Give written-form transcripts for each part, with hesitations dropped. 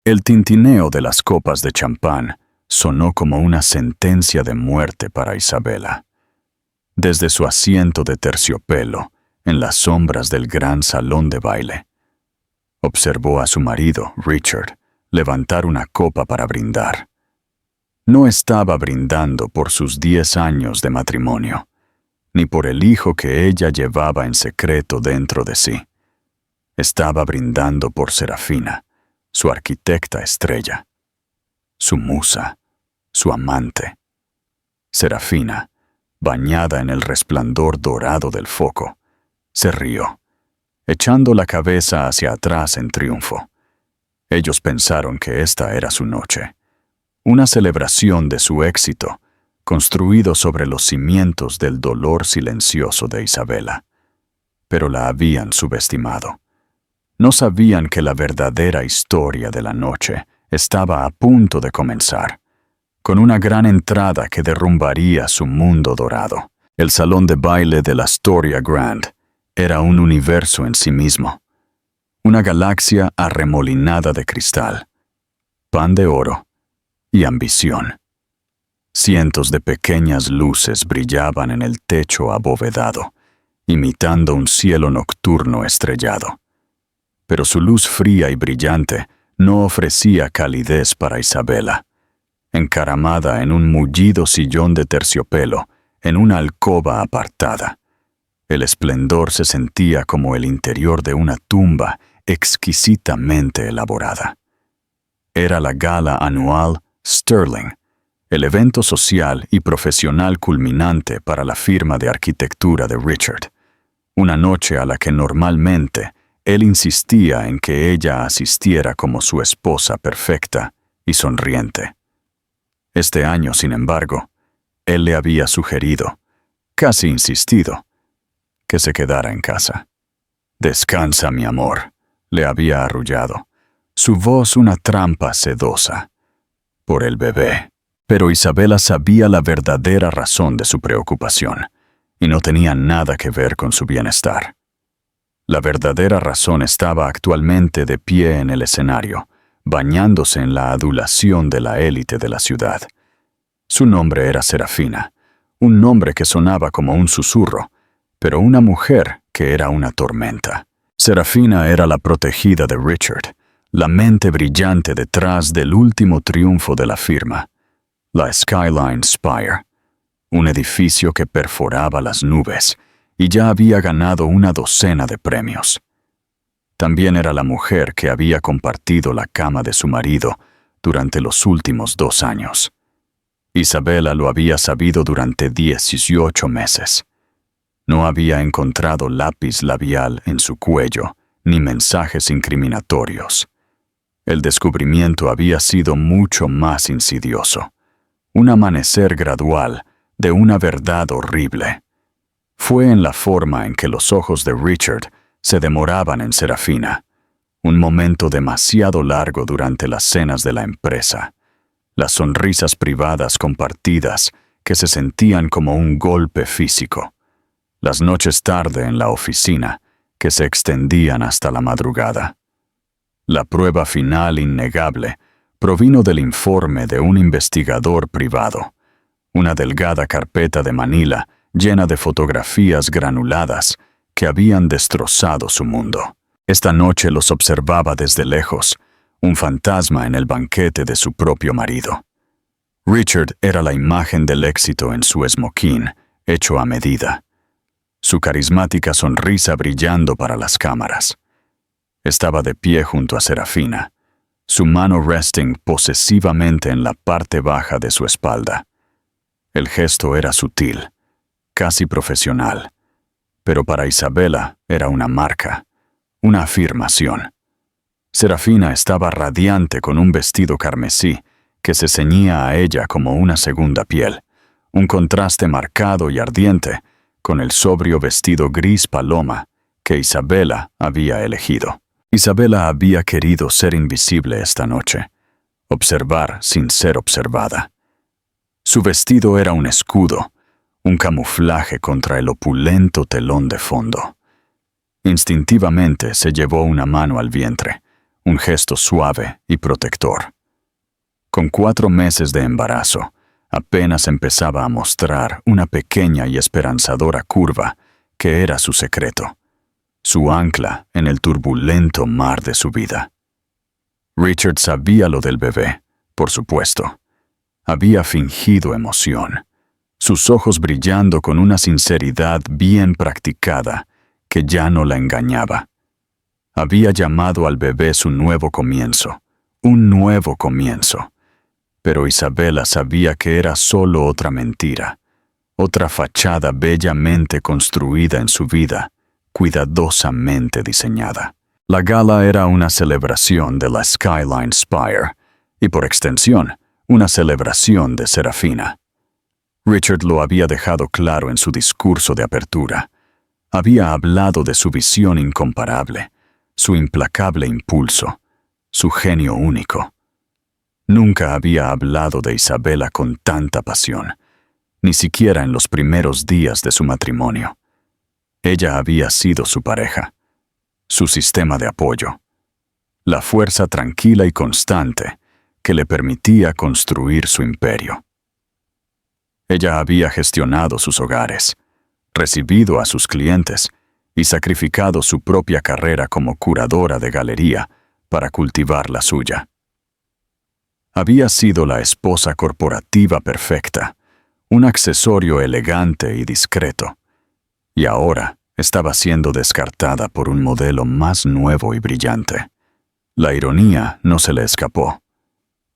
El tintineo de las copas de champán sonó como una sentencia de muerte para Isabela. Desde su asiento de terciopelo, en las sombras del gran salón de baile, observó a su marido, Richard, levantar una copa para brindar. No estaba brindando por sus 10 años de matrimonio, ni por el hijo que ella llevaba en secreto dentro de sí. Estaba brindando por Serafina, su arquitecta estrella, su musa, su amante. Serafina, bañada en el resplandor dorado del foco, se rió, echando la cabeza hacia atrás en triunfo. Ellos pensaron que esta era su noche, una celebración de su éxito, construido sobre los cimientos del dolor silencioso de Isabela. Pero la habían subestimado. No sabían que la verdadera historia de la noche estaba a punto de comenzar, con una gran entrada que derrumbaría su mundo dorado. El salón de baile de la Astoria Grand era un universo en sí mismo, una galaxia arremolinada de cristal, pan de oro y ambición. Cientos de pequeñas luces brillaban en el techo abovedado, imitando un cielo nocturno estrellado. Pero su luz fría y brillante no ofrecía calidez para Isabela. Encaramada en un mullido sillón de terciopelo, en una alcoba apartada, el esplendor se sentía como el interior de una tumba exquisitamente elaborada. Era la gala anual Sterling, el evento social y profesional culminante para la firma de arquitectura de Richard, una noche a la que normalmente él insistía en que ella asistiera como su esposa perfecta y sonriente. Este año, sin embargo, él le había sugerido, casi insistido, que se quedara en casa. «Descansa, mi amor», le había arrullado, su voz una trampa sedosa. Por el bebé. Pero Isabela sabía la verdadera razón de su preocupación, y no tenía nada que ver con su bienestar. La verdadera razón estaba actualmente de pie en el escenario, bañándose en la adulación de la élite de la ciudad. Su nombre era Serafina, un nombre que sonaba como un susurro, pero una mujer que era una tormenta. Serafina era la protegida de Richard, la mente brillante detrás del último triunfo de la firma, la Skyline Spire, un edificio que perforaba las nubes y ya había ganado una docena de premios. También era la mujer que había compartido la cama de su marido durante los últimos 2 años. Isabela lo había sabido durante 18 meses. No había encontrado lápiz labial en su cuello ni mensajes incriminatorios. El descubrimiento había sido mucho más insidioso, un amanecer gradual de una verdad horrible. Fue en la forma en que los ojos de Richard se demoraban en Serafina, un momento demasiado largo durante las cenas de la empresa, las sonrisas privadas compartidas que se sentían como un golpe físico, las noches tarde en la oficina que se extendían hasta la madrugada. La prueba final innegable provino del informe de un investigador privado, una delgada carpeta de Manila llena de fotografías granuladas que habían destrozado su mundo. Esta noche los observaba desde lejos, un fantasma en el banquete de su propio marido. Richard era la imagen del éxito en su esmoquín, hecho a medida, su carismática sonrisa brillando para las cámaras. Estaba de pie junto a Serafina, su mano resting posesivamente en la parte baja de su espalda. El gesto era sutil, casi profesional, pero para Isabela era una marca, una afirmación. Serafina estaba radiante con un vestido carmesí que se ceñía a ella como una segunda piel, un contraste marcado y ardiente con el sobrio vestido gris paloma que Isabela había elegido. Isabela había querido ser invisible esta noche, observar sin ser observada. Su vestido era un escudo, un camuflaje contra el opulento telón de fondo. Instintivamente se llevó una mano al vientre, un gesto suave y protector. Con 4 meses de embarazo, apenas empezaba a mostrar una pequeña y esperanzadora curva que era su secreto, su ancla en el turbulento mar de su vida. Richard sabía lo del bebé, por supuesto. Había fingido emoción, sus ojos brillando con una sinceridad bien practicada que ya no la engañaba. Había llamado al bebé su nuevo comienzo, un nuevo comienzo. Pero Isabela sabía que era solo otra mentira, otra fachada bellamente construida en su vida, cuidadosamente diseñada. La gala era una celebración de la Skyline Spire y, por extensión, una celebración de Serafina. Richard lo había dejado claro en su discurso de apertura. Había hablado de su visión incomparable, su implacable impulso, su genio único. Nunca había hablado de Isabela con tanta pasión, ni siquiera en los primeros días de su matrimonio. Ella había sido su pareja, su sistema de apoyo, la fuerza tranquila y constante que le permitía construir su imperio. Ella había gestionado sus hogares, recibido a sus clientes y sacrificado su propia carrera como curadora de galería para cultivar la suya. Había sido la esposa corporativa perfecta, un accesorio elegante y discreto, y ahora estaba siendo descartada por un modelo más nuevo y brillante. La ironía no se le escapó.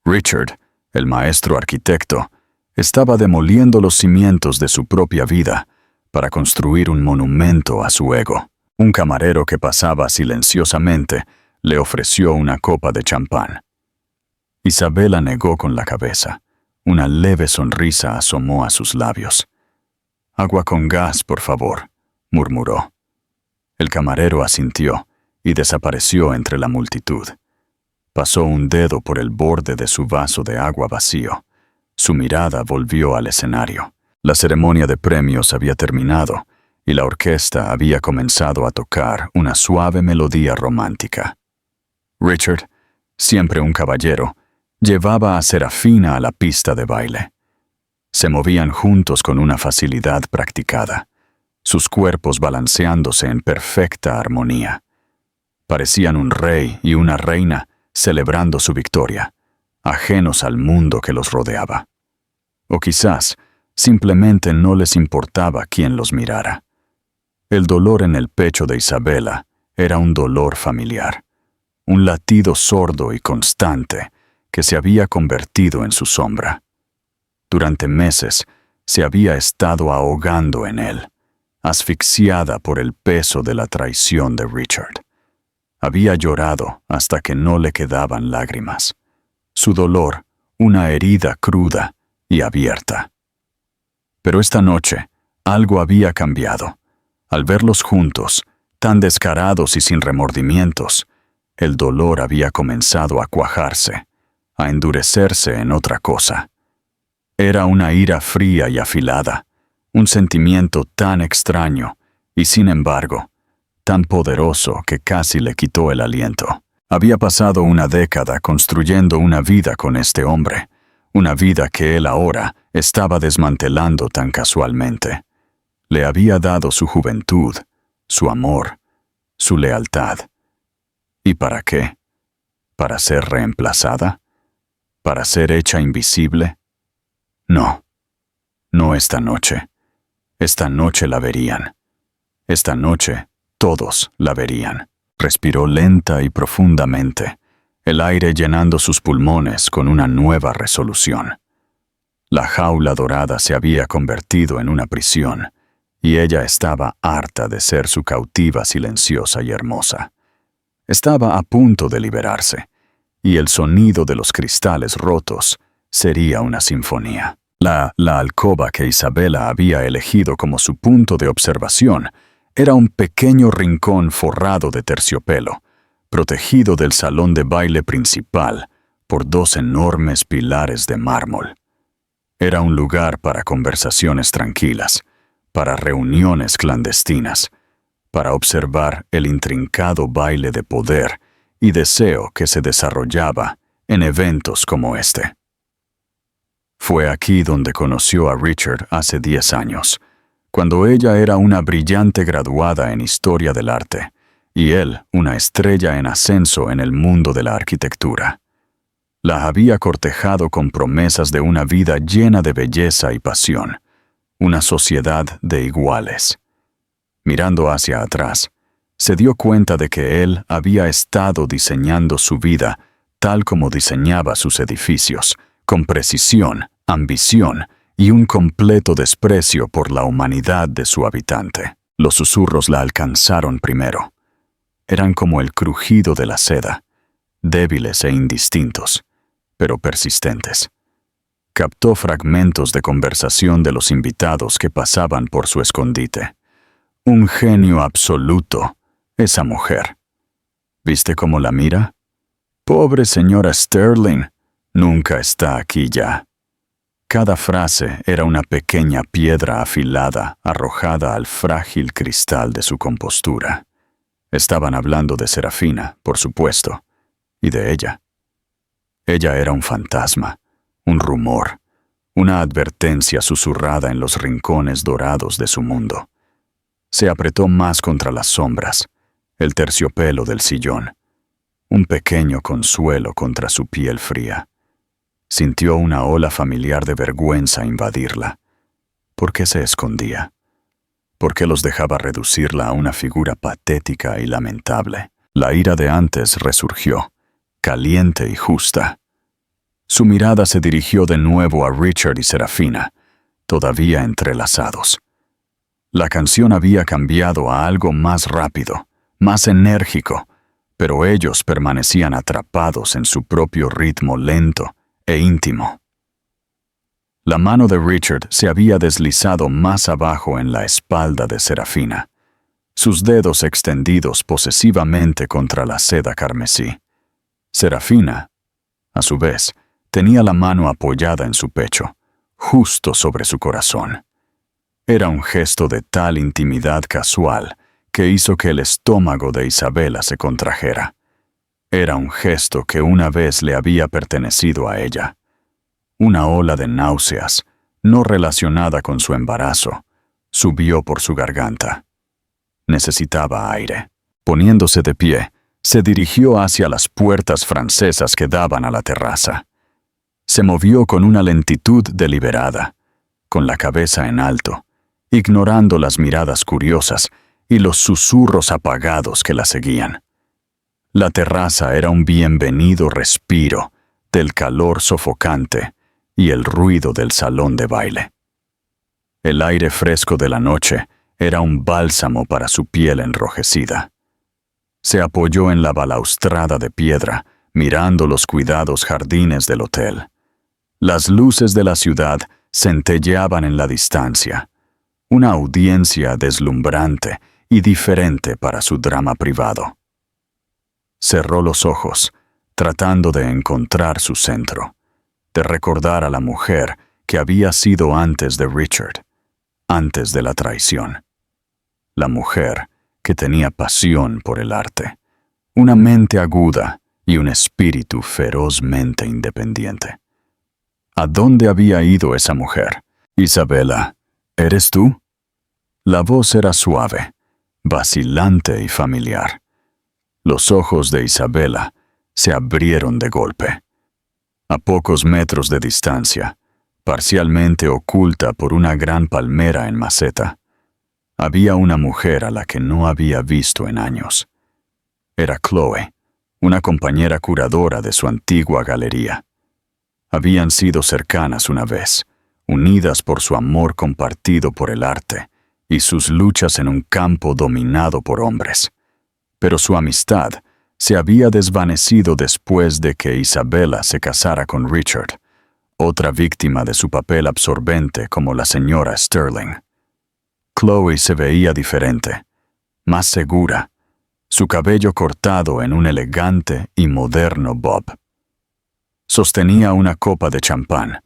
Richard, el maestro arquitecto, estaba demoliendo los cimientos de su propia vida para construir un monumento a su ego. Un camarero que pasaba silenciosamente le ofreció una copa de champán. Isabela negó con la cabeza. Una leve sonrisa asomó a sus labios. «Agua con gas, por favor», murmuró. El camarero asintió y desapareció entre la multitud. Pasó un dedo por el borde de su vaso de agua vacío. Su mirada volvió al escenario. La ceremonia de premios había terminado y la orquesta había comenzado a tocar una suave melodía romántica. Richard, siempre un caballero, llevaba a Serafina a la pista de baile. Se movían juntos con una facilidad practicada, sus cuerpos balanceándose en perfecta armonía. Parecían un rey y una reina celebrando su victoria, ajenos al mundo que los rodeaba. O quizás simplemente no les importaba quién los mirara. El dolor en el pecho de Isabela era un dolor familiar, un latido sordo y constante que se había convertido en su sombra. Durante meses se había estado ahogando en él, asfixiada por el peso de la traición de Richard. Había llorado hasta que no le quedaban lágrimas. Su dolor, una herida cruda y abierta. Pero esta noche, algo había cambiado. Al verlos juntos, tan descarados y sin remordimientos, el dolor había comenzado a cuajarse, a endurecerse en otra cosa. Era una ira fría y afilada, un sentimiento tan extraño y, sin embargo, tan poderoso que casi le quitó el aliento. Había pasado una década construyendo una vida con este hombre, una vida que él ahora estaba desmantelando tan casualmente. Le había dado su juventud, su amor, su lealtad. ¿Y para qué? ¿Para ser reemplazada? ¿Para ser hecha invisible? No, no esta noche. Esta noche la verían. Esta noche todos la verían. Respiró lenta y profundamente, el aire llenando sus pulmones con una nueva resolución. La jaula dorada se había convertido en una prisión, y ella estaba harta de ser su cautiva silenciosa y hermosa. Estaba a punto de liberarse, y el sonido de los cristales rotos sería una sinfonía. La alcoba que Isabela había elegido como su punto de observación era un pequeño rincón forrado de terciopelo, protegido del salón de baile principal por 2 enormes pilares de mármol. Era un lugar para conversaciones tranquilas, para reuniones clandestinas, para observar el intrincado baile de poder y deseo que se desarrollaba en eventos como este. Fue aquí donde conoció a Richard hace 10 años, cuando ella era una brillante graduada en Historia del Arte, y él una estrella en ascenso en el mundo de la arquitectura. La había cortejado con promesas de una vida llena de belleza y pasión, una sociedad de iguales. Mirando hacia atrás, se dio cuenta de que él había estado diseñando su vida tal como diseñaba sus edificios, con precisión, ambición y un completo desprecio por la humanidad de su habitante. Los susurros la alcanzaron primero. Eran como el crujido de la seda, débiles e indistintos, pero persistentes. Captó fragmentos de conversación de los invitados que pasaban por su escondite. Un genio absoluto, esa mujer. ¿Viste cómo la mira? Pobre señora Sterling, nunca está aquí ya. Cada frase era una pequeña piedra afilada arrojada al frágil cristal de su compostura. Estaban hablando de Serafina, por supuesto, y de ella. Ella era un fantasma, un rumor, una advertencia susurrada en los rincones dorados de su mundo. Se apretó más contra las sombras, el terciopelo del sillón, un pequeño consuelo contra su piel fría. Sintió una ola familiar de vergüenza invadirla. ¿Por qué se escondía? ¿Por qué los dejaba reducirla a una figura patética y lamentable? La ira de antes resurgió, caliente y justa. Su mirada se dirigió de nuevo a Richard y Serafina, todavía entrelazados. La canción había cambiado a algo más rápido, más enérgico, pero ellos permanecían atrapados en su propio ritmo lento e íntimo. La mano de Richard se había deslizado más abajo en la espalda de Serafina, sus dedos extendidos posesivamente contra la seda carmesí. Serafina, a su vez, tenía la mano apoyada en su pecho, justo sobre su corazón. Era un gesto de tal intimidad casual que hizo que el estómago de Isabela se contrajera. Era un gesto que una vez le había pertenecido a ella. Una ola de náuseas, no relacionada con su embarazo, subió por su garganta. Necesitaba aire. Poniéndose de pie, se dirigió hacia las puertas francesas que daban a la terraza. Se movió con una lentitud deliberada, con la cabeza en alto, ignorando las miradas curiosas y los susurros apagados que la seguían. La terraza era un bienvenido respiro del calor sofocante y el ruido del salón de baile. El aire fresco de la noche era un bálsamo para su piel enrojecida. Se apoyó en la balaustrada de piedra, mirando los cuidados jardines del hotel. Las luces de la ciudad centelleaban en la distancia, una audiencia deslumbrante y diferente para su drama privado. Cerró los ojos, tratando de encontrar su centro, de recordar a la mujer que había sido antes de Richard, antes de la traición. La mujer que tenía pasión por el arte, una mente aguda y un espíritu ferozmente independiente. ¿A dónde había ido esa mujer? Isabela, ¿eres tú? La voz era suave, vacilante y familiar. Los ojos de Isabela se abrieron de golpe. A pocos metros de distancia, parcialmente oculta por una gran palmera en maceta, había una mujer a la que no había visto en años. Era Chloe, una compañera curadora de su antigua galería. Habían sido cercanas una vez, unidas por su amor compartido por el arte y sus luchas en un campo dominado por hombres. Pero su amistad se había desvanecido después de que Isabela se casara con Richard, otra víctima de su papel absorbente como la señora Sterling. Chloe se veía diferente, más segura, su cabello cortado en un elegante y moderno bob. Sostenía una copa de champán,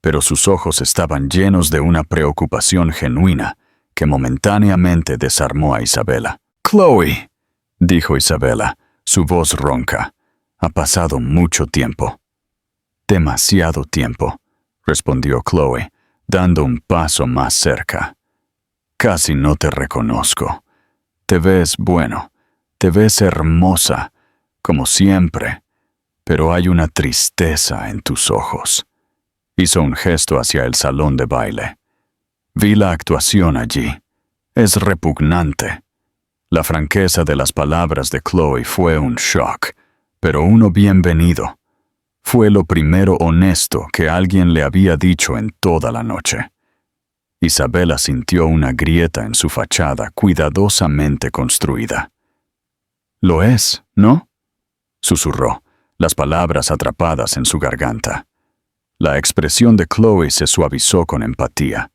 pero sus ojos estaban llenos de una preocupación genuina que momentáneamente desarmó a Isabela. «Chloe», dijo Isabela, su voz ronca. Ha pasado mucho tiempo. Demasiado tiempo, respondió Chloe, dando un paso más cerca. Casi no te reconozco. Te ves, bueno, te ves hermosa, como siempre, pero hay una tristeza en tus ojos. Hizo un gesto hacia el salón de baile. Vi la actuación allí. Es repugnante. La franqueza de las palabras de Chloe fue un shock, pero uno bienvenido. Fue lo primero honesto que alguien le había dicho en toda la noche. Isabela sintió una grieta en su fachada cuidadosamente construida. «Lo es, ¿no?», susurró, las palabras atrapadas en su garganta. La expresión de Chloe se suavizó con empatía.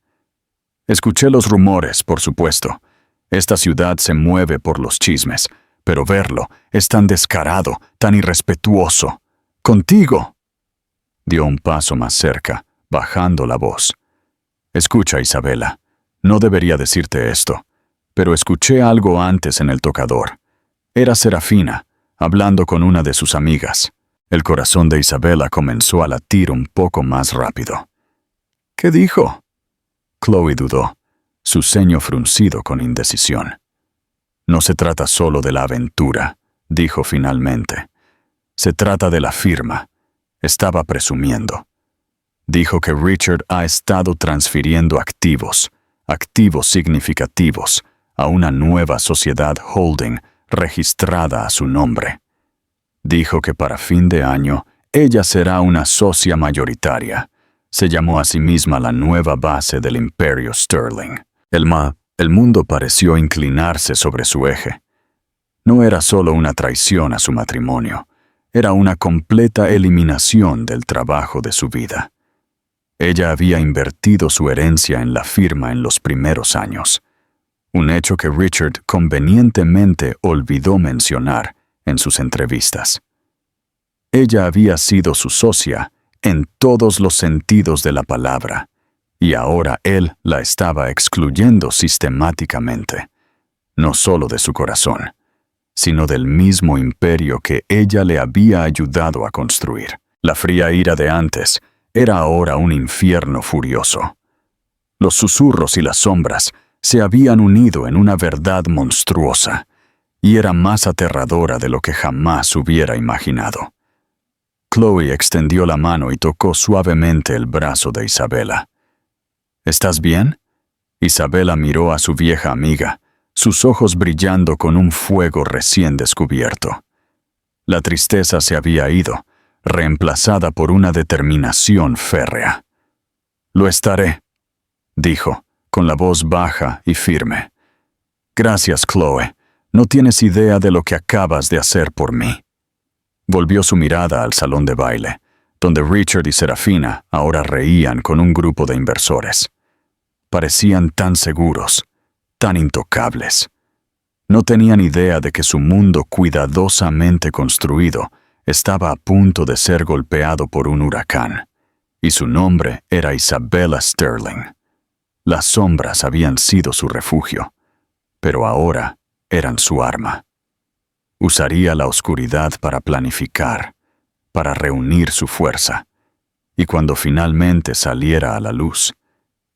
«Escuché los rumores, por supuesto. Esta ciudad se mueve por los chismes, pero verlo es tan descarado, tan irrespetuoso. ¡Contigo!». Dio un paso más cerca, bajando la voz. «Escucha, Isabela, no debería decirte esto, pero escuché algo antes en el tocador. Era Serafina, hablando con una de sus amigas». El corazón de Isabela comenzó a latir un poco más rápido. «¿Qué dijo?». Chloe dudó, su ceño fruncido con indecisión. «No se trata solo de la aventura», dijo finalmente. «Se trata de la firma». Estaba presumiendo. Dijo que Richard ha estado transfiriendo activos significativos, a una nueva sociedad holding registrada a su nombre. Dijo que para fin de año ella será una socia mayoritaria. Se llamó a sí misma la nueva base del Imperio Sterling. El mundo pareció inclinarse sobre su eje. No era solo una traición a su matrimonio, era una completa eliminación del trabajo de su vida. Ella había invertido su herencia en la firma en los primeros años, un hecho que Richard convenientemente olvidó mencionar en sus entrevistas. Ella había sido su socia en todos los sentidos de la palabra, y ahora él la estaba excluyendo sistemáticamente, no solo de su corazón, sino del mismo imperio que ella le había ayudado a construir. La fría ira de antes era ahora un infierno furioso. Los susurros y las sombras se habían unido en una verdad monstruosa, y era más aterradora de lo que jamás hubiera imaginado. Chloe extendió la mano y tocó suavemente el brazo de Isabela. «¿Estás bien?». Isabela miró a su vieja amiga, sus ojos brillando con un fuego recién descubierto. La tristeza se había ido, reemplazada por una determinación férrea. «Lo estaré», dijo, con la voz baja y firme. «Gracias, Chloe. No tienes idea de lo que acabas de hacer por mí». Volvió su mirada al salón de baile, donde Richard y Serafina ahora reían con un grupo de inversores. Parecían tan seguros, tan intocables. No tenían idea de que su mundo cuidadosamente construido estaba a punto de ser golpeado por un huracán, y su nombre era Isabela Sterling. Las sombras habían sido su refugio, pero ahora eran su arma. Usaría la oscuridad para planificar, para reunir su fuerza, y cuando finalmente saliera a la luz,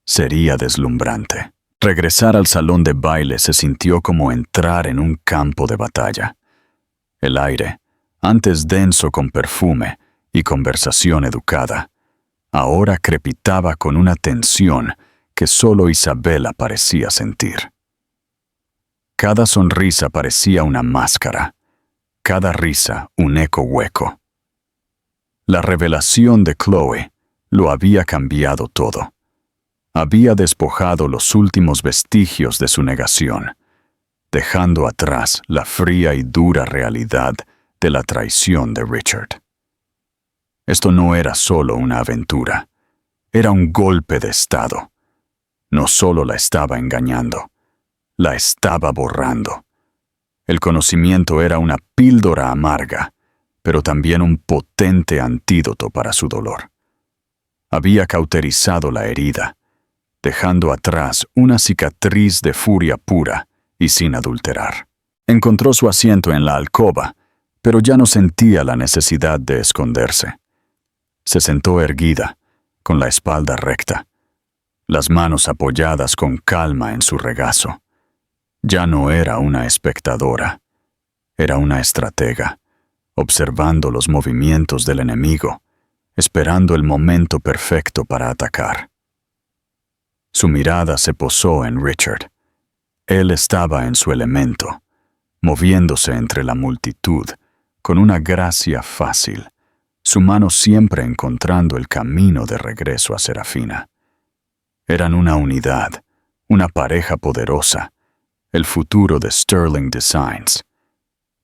sería deslumbrante. Regresar al salón de baile se sintió como entrar en un campo de batalla. El aire, antes denso con perfume y conversación educada, ahora crepitaba con una tensión que solo Isabela parecía sentir. Cada sonrisa parecía una máscara, cada risa un eco hueco. La revelación de Chloe lo había cambiado todo. Había despojado los últimos vestigios de su negación, dejando atrás la fría y dura realidad de la traición de Richard. Esto no era solo una aventura, era un golpe de estado. No solo la estaba engañando, la estaba borrando. El conocimiento era una píldora amarga, pero también un potente antídoto para su dolor. Había cauterizado la herida, dejando atrás una cicatriz de furia pura y sin adulterar. Encontró su asiento en la alcoba pero ya no sentía la necesidad de esconderse. Se sentó erguida, con la espalda recta, las manos apoyadas con calma en su regazo. Ya no era una espectadora, era una estratega, observando los movimientos del enemigo, esperando el momento perfecto para atacar. Su mirada se posó en Richard. Él estaba en su elemento, moviéndose entre la multitud, con una gracia fácil, su mano siempre encontrando el camino de regreso a Serafina. Eran una unidad, una pareja poderosa, el futuro de Sterling Designs.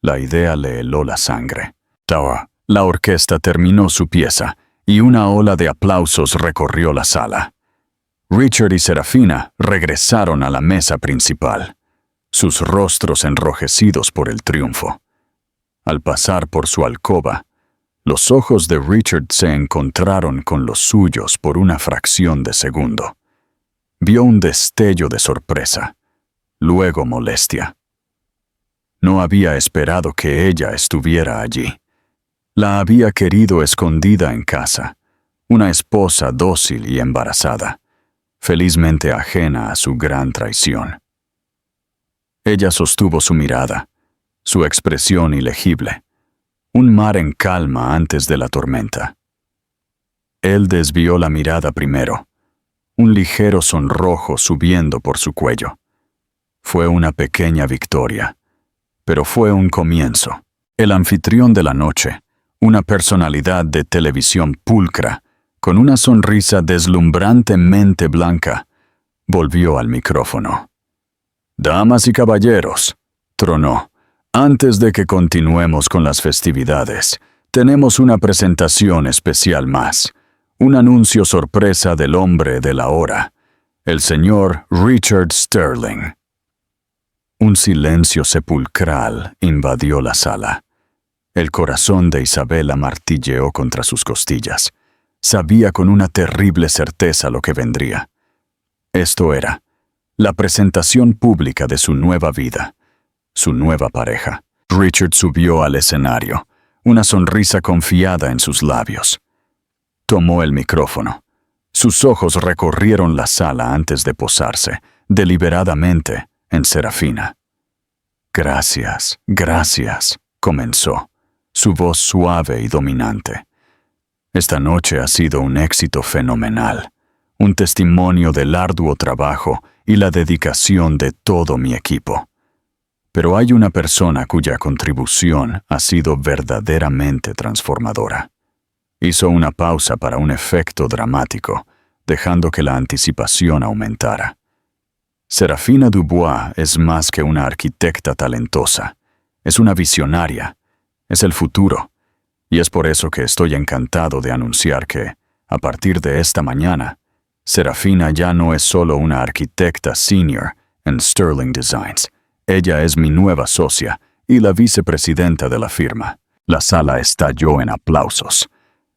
La idea le heló la sangre. La orquesta terminó su pieza y una ola de aplausos recorrió la sala. Richard y Serafina regresaron a la mesa principal, sus rostros enrojecidos por el triunfo. Al pasar por su alcoba, los ojos de Richard se encontraron con los suyos por una fracción de segundo. Vio un destello de sorpresa, luego molestia. No había esperado que ella estuviera allí. La había querido escondida en casa, una esposa dócil y embarazada, felizmente ajena a su gran traición. Ella sostuvo su mirada, su expresión ilegible, un mar en calma antes de la tormenta. Él desvió la mirada primero, un ligero sonrojo subiendo por su cuello. Fue una pequeña victoria, pero fue un comienzo. El anfitrión de la noche, una personalidad de televisión pulcra, con una sonrisa deslumbrantemente blanca, volvió al micrófono. «Damas y caballeros», tronó, «antes de que continuemos con las festividades, tenemos una presentación especial más, un anuncio sorpresa del hombre de la hora, el señor Richard Sterling». Un silencio sepulcral invadió la sala. El corazón de Isabela martilleó contra sus costillas. Sabía con una terrible certeza lo que vendría. Esto era la presentación pública de su nueva vida, su nueva pareja. Richard subió al escenario, una sonrisa confiada en sus labios. Tomó el micrófono. Sus ojos recorrieron la sala antes de posarse, deliberadamente, en Serafina. «Gracias, gracias», comenzó, su voz suave y dominante. «Esta noche ha sido un éxito fenomenal, un testimonio del arduo trabajo y la dedicación de todo mi equipo. Pero hay una persona cuya contribución ha sido verdaderamente transformadora». Hizo una pausa para un efecto dramático, dejando que la anticipación aumentara. Serafina Dubois es más que una arquitecta talentosa. Es una visionaria. Es el futuro. Y es por eso que estoy encantado de anunciar que, a partir de esta mañana, Serafina ya no es solo una arquitecta senior en Sterling Designs. Ella es mi nueva socia y la vicepresidenta de la firma. La sala estalló en aplausos.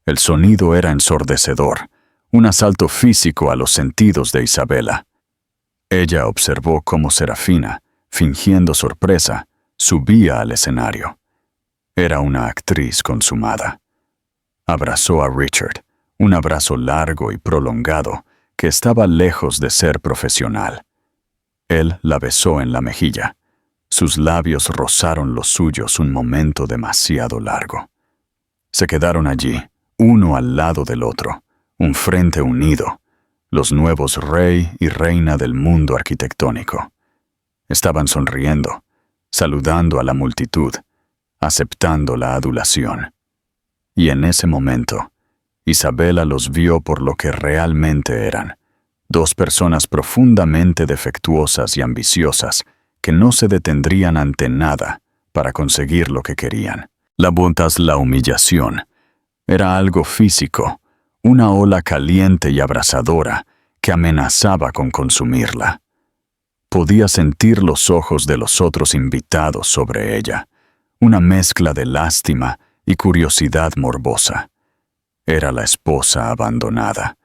El sonido era ensordecedor, un asalto físico a los sentidos de Isabela. Ella observó cómo Serafina, fingiendo sorpresa, subía al escenario. Era una actriz consumada. Abrazó a Richard, un abrazo largo y prolongado que estaba lejos de ser profesional. Él la besó en la mejilla. Sus labios rozaron los suyos un momento demasiado largo. Se quedaron allí, uno al lado del otro, un frente unido, los nuevos rey y reina del mundo arquitectónico. Estaban sonriendo, saludando a la multitud, aceptando la adulación. Y en ese momento, Isabela los vio por lo que realmente eran, dos personas profundamente defectuosas y ambiciosas que no se detendrían ante nada para conseguir lo que querían. La humillación. Era algo físico, una ola caliente y abrasadora que amenazaba con consumirla. Podía sentir los ojos de los otros invitados sobre ella, una mezcla de lástima y curiosidad morbosa. Era la esposa abandonada,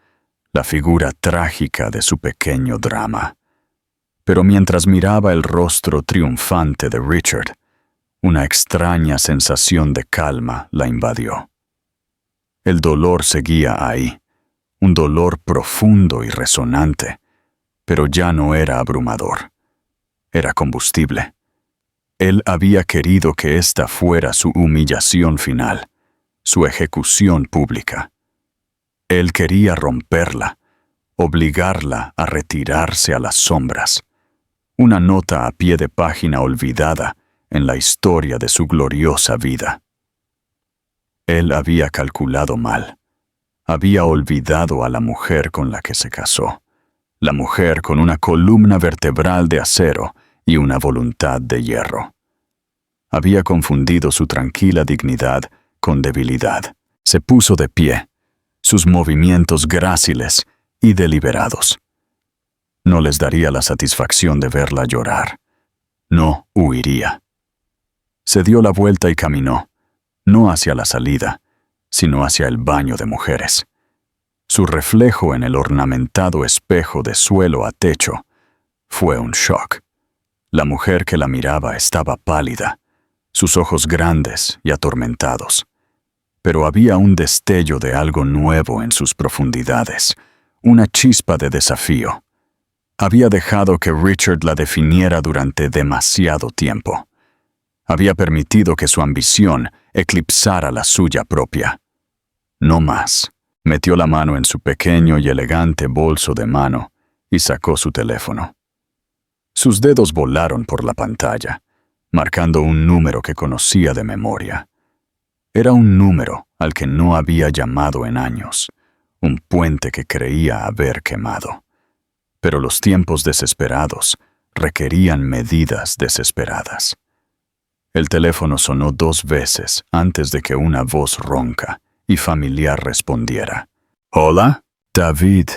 la figura trágica de su pequeño drama. Pero mientras miraba el rostro triunfante de Richard, Una extraña sensación de calma la invadió. El dolor seguía ahí, un dolor profundo y resonante, pero ya no era abrumador. Era combustible. Él había querido que esta fuera su humillación final, su ejecución pública. Él quería romperla, obligarla a retirarse a las sombras. Una nota a pie de página olvidada en la historia de su gloriosa vida. Él había calculado mal. Había olvidado a la mujer con la que se casó. La mujer con una columna vertebral de acero y una voluntad de hierro. Había confundido su tranquila dignidad con debilidad. Se puso de pie, sus movimientos gráciles y deliberados. No les daría la satisfacción de verla llorar. No huiría. Se dio la vuelta y caminó, no hacia la salida, sino hacia el baño de mujeres. Su reflejo en el ornamentado espejo de suelo a techo fue un shock. La mujer que la miraba estaba pálida, sus ojos grandes y atormentados. Pero había un destello de algo nuevo en sus profundidades, una chispa de desafío. Había dejado que Richard la definiera durante demasiado tiempo. Había permitido que su ambición eclipsara la suya propia. No más. Metió la mano en su pequeño y elegante bolso de mano y sacó su teléfono. Sus dedos volaron por la pantalla, marcando un número que conocía de memoria. Era un número al que no había llamado en años, un puente que creía haber quemado. Pero los tiempos desesperados requerían medidas desesperadas. El teléfono sonó 2 veces antes de que una voz ronca y familiar respondiera. «¿Hola?» «David»,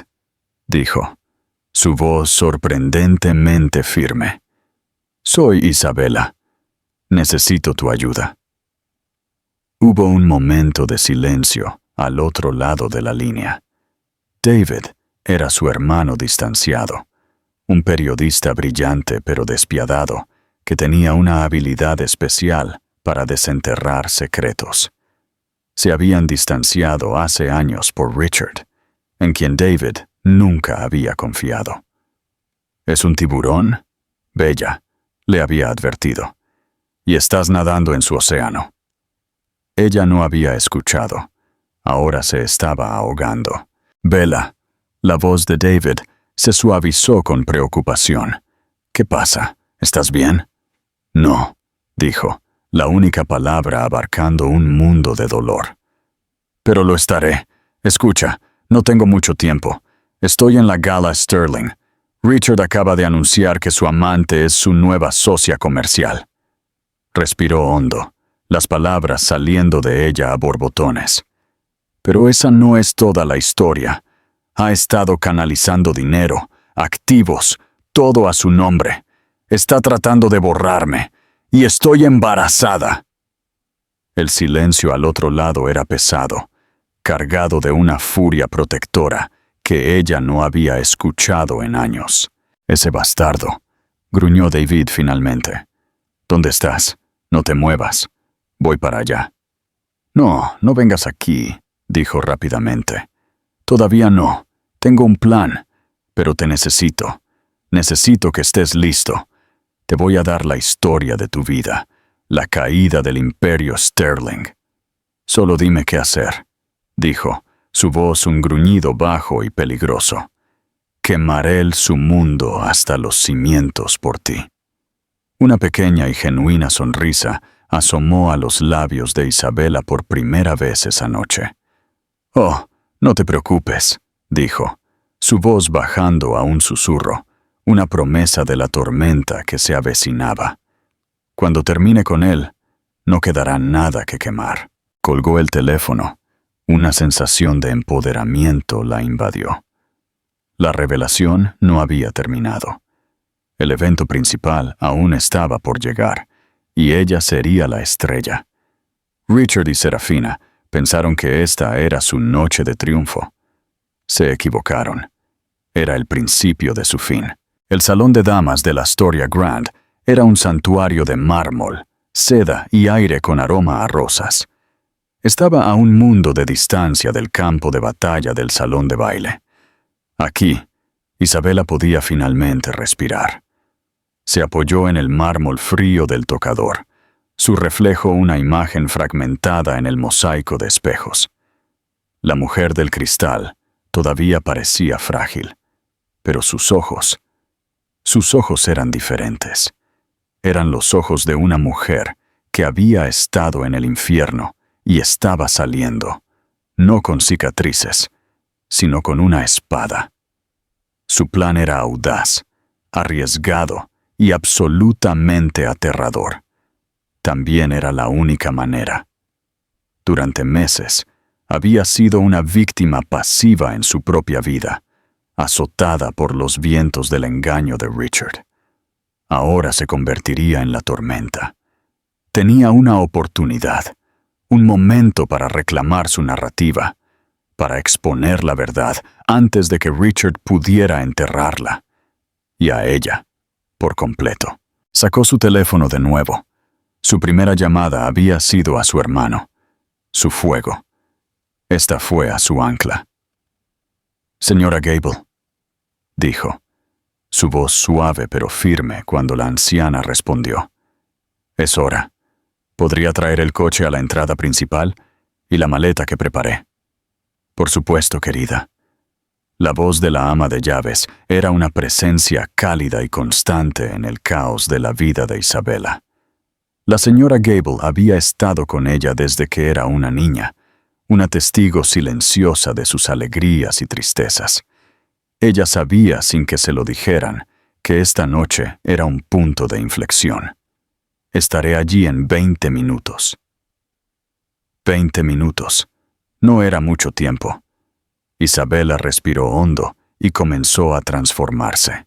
dijo, su voz sorprendentemente firme. «Soy Isabela. Necesito tu ayuda». Hubo un momento de silencio al otro lado de la línea. David era su hermano distanciado, un periodista brillante pero despiadado, que tenía una habilidad especial para desenterrar secretos. Se habían distanciado hace años por Richard, en quien David nunca había confiado. «¿Es un tiburón?» «Bella», le había advertido, «y estás nadando en su océano». Ella no había escuchado. Ahora se estaba ahogando. «Bella», la voz de David se suavizó con preocupación. «¿Qué pasa? ¿Estás bien?» «No», dijo, la única palabra abarcando un mundo de dolor. «Pero lo estaré. Escucha, no tengo mucho tiempo. Estoy en la gala Sterling. Richard acaba de anunciar que su amante es su nueva socia comercial». Respiró hondo, las palabras saliendo de ella a borbotones. «Pero esa no es toda la historia. Ha estado canalizando dinero, activos, todo a su nombre. Está tratando de borrarme. Y estoy embarazada». El silencio al otro lado era pesado, cargado de una furia protectora que ella no había escuchado en años. «Ese bastardo», gruñó David finalmente. «¿Dónde estás? No te muevas. Voy para allá». «No, no vengas aquí», dijo rápidamente. «Todavía no. Tengo un plan, pero te necesito. Necesito que estés listo. Te voy a dar la historia de tu vida, la caída del imperio Sterling. Solo dime qué hacer», dijo, su voz un gruñido bajo y peligroso. «Quemaré su mundo hasta los cimientos por ti». Una pequeña y genuina sonrisa asomó a los labios de Isabela por primera vez esa noche. «Oh, no te preocupes», dijo, su voz bajando a un susurro, una promesa de la tormenta que se avecinaba. «Cuando termine con él, no quedará nada que quemar». Colgó el teléfono. Una sensación de empoderamiento la invadió. La revelación no había terminado. El evento principal aún estaba por llegar, y ella sería la estrella. Richard y Serafina pensaron que esta era su noche de triunfo. Se equivocaron. Era el principio de su fin. El salón de damas de la Astoria Grand era un santuario de mármol, seda y aire con aroma a rosas. Estaba a un mundo de distancia del campo de batalla del salón de baile. Aquí, Isabela podía finalmente respirar. Se apoyó en el mármol frío del tocador, su reflejo una imagen fragmentada en el mosaico de espejos. La mujer del cristal todavía parecía frágil, pero sus ojos eran diferentes. Eran los ojos de una mujer que había estado en el infierno y estaba saliendo, no con cicatrices, sino con una espada. Su plan era audaz, arriesgado y absolutamente aterrador. También era la única manera. Durante meses, había sido una víctima pasiva en su propia vida, azotada por los vientos del engaño de Richard. Ahora se convertiría en la tormenta. Tenía una oportunidad, un momento para reclamar su narrativa, para exponer la verdad antes de que Richard pudiera enterrarla. Y a ella, por completo. Sacó su teléfono de nuevo. Su primera llamada había sido a su hermano. Su fuego. Esta fue a su ancla. «Señora Gable», dijo, su voz suave pero firme cuando la anciana respondió. «Es hora. ¿Podría traer el coche a la entrada principal y la maleta que preparé?» «Por supuesto, querida». La voz de la ama de llaves era una presencia cálida y constante en el caos de la vida de Isabela. La señora Gable había estado con ella desde que era una niña, una testigo silenciosa de sus alegrías y tristezas. Ella sabía, sin que se lo dijeran, que esta noche era un punto de inflexión. «Estaré allí en 20 minutos». 20 minutos. No era mucho tiempo. Isabela respiró hondo y comenzó a transformarse.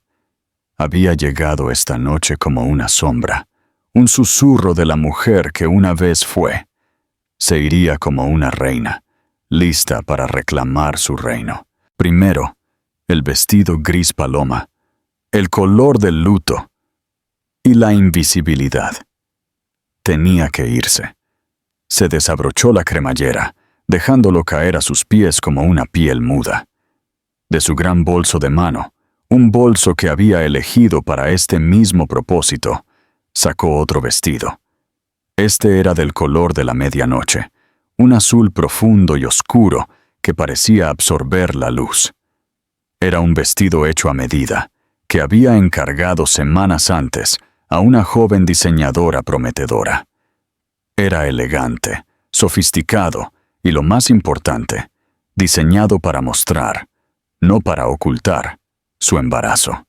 Había llegado esta noche como una sombra, un susurro de la mujer que una vez fue. Se iría como una reina, lista para reclamar su reino. Primero, el vestido gris paloma, el color del luto y la invisibilidad. Tenía que irse. Se desabrochó la cremallera, dejándolo caer a sus pies como una piel muda. De su gran bolso de mano, un bolso que había elegido para este mismo propósito, sacó otro vestido. Este era del color de la medianoche, un azul profundo y oscuro que parecía absorber la luz. Era un vestido hecho a medida, que había encargado semanas antes a una joven diseñadora prometedora. Era elegante, sofisticado y, lo más importante, diseñado para mostrar, no para ocultar, su embarazo.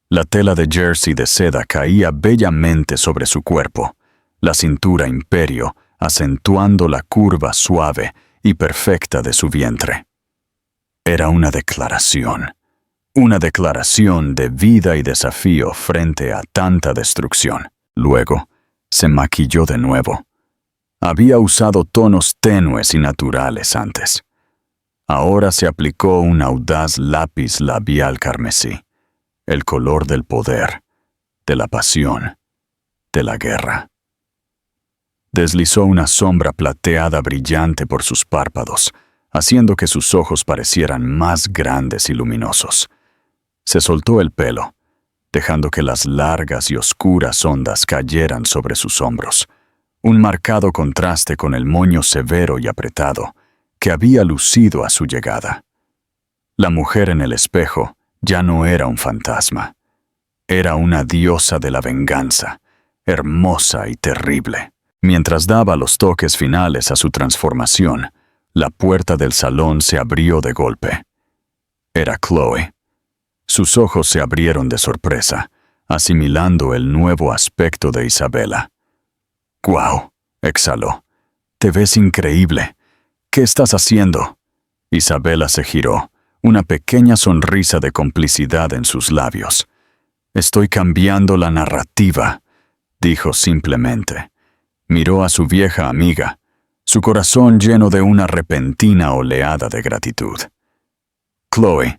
La tela de jersey de seda caía bellamente sobre su cuerpo, la cintura imperio acentuando la curva suave y perfecta de su vientre. Era una declaración de vida y desafío frente a tanta destrucción. Luego, se maquilló de nuevo. Había usado tonos tenues y naturales antes. Ahora se aplicó un audaz lápiz labial carmesí, el color del poder, de la pasión, de la guerra. Deslizó una sombra plateada brillante por sus párpados, haciendo que sus ojos parecieran más grandes y luminosos. Se soltó el pelo, dejando que las largas y oscuras ondas cayeran sobre sus hombros, un marcado contraste con el moño severo y apretado que había lucido a su llegada. La mujer en el espejo ya no era un fantasma. Era una diosa de la venganza, hermosa y terrible. Mientras daba los toques finales a su transformación, la puerta del salón se abrió de golpe. Era Chloe. Sus ojos se abrieron de sorpresa, asimilando el nuevo aspecto de Isabela. «¡Guau!», exhaló. «Te ves increíble. ¿Qué estás haciendo?». Isabela se giró, una pequeña sonrisa de complicidad en sus labios. «Estoy cambiando la narrativa», dijo simplemente. Miró a su vieja amiga, su corazón lleno de una repentina oleada de gratitud. «Chloe,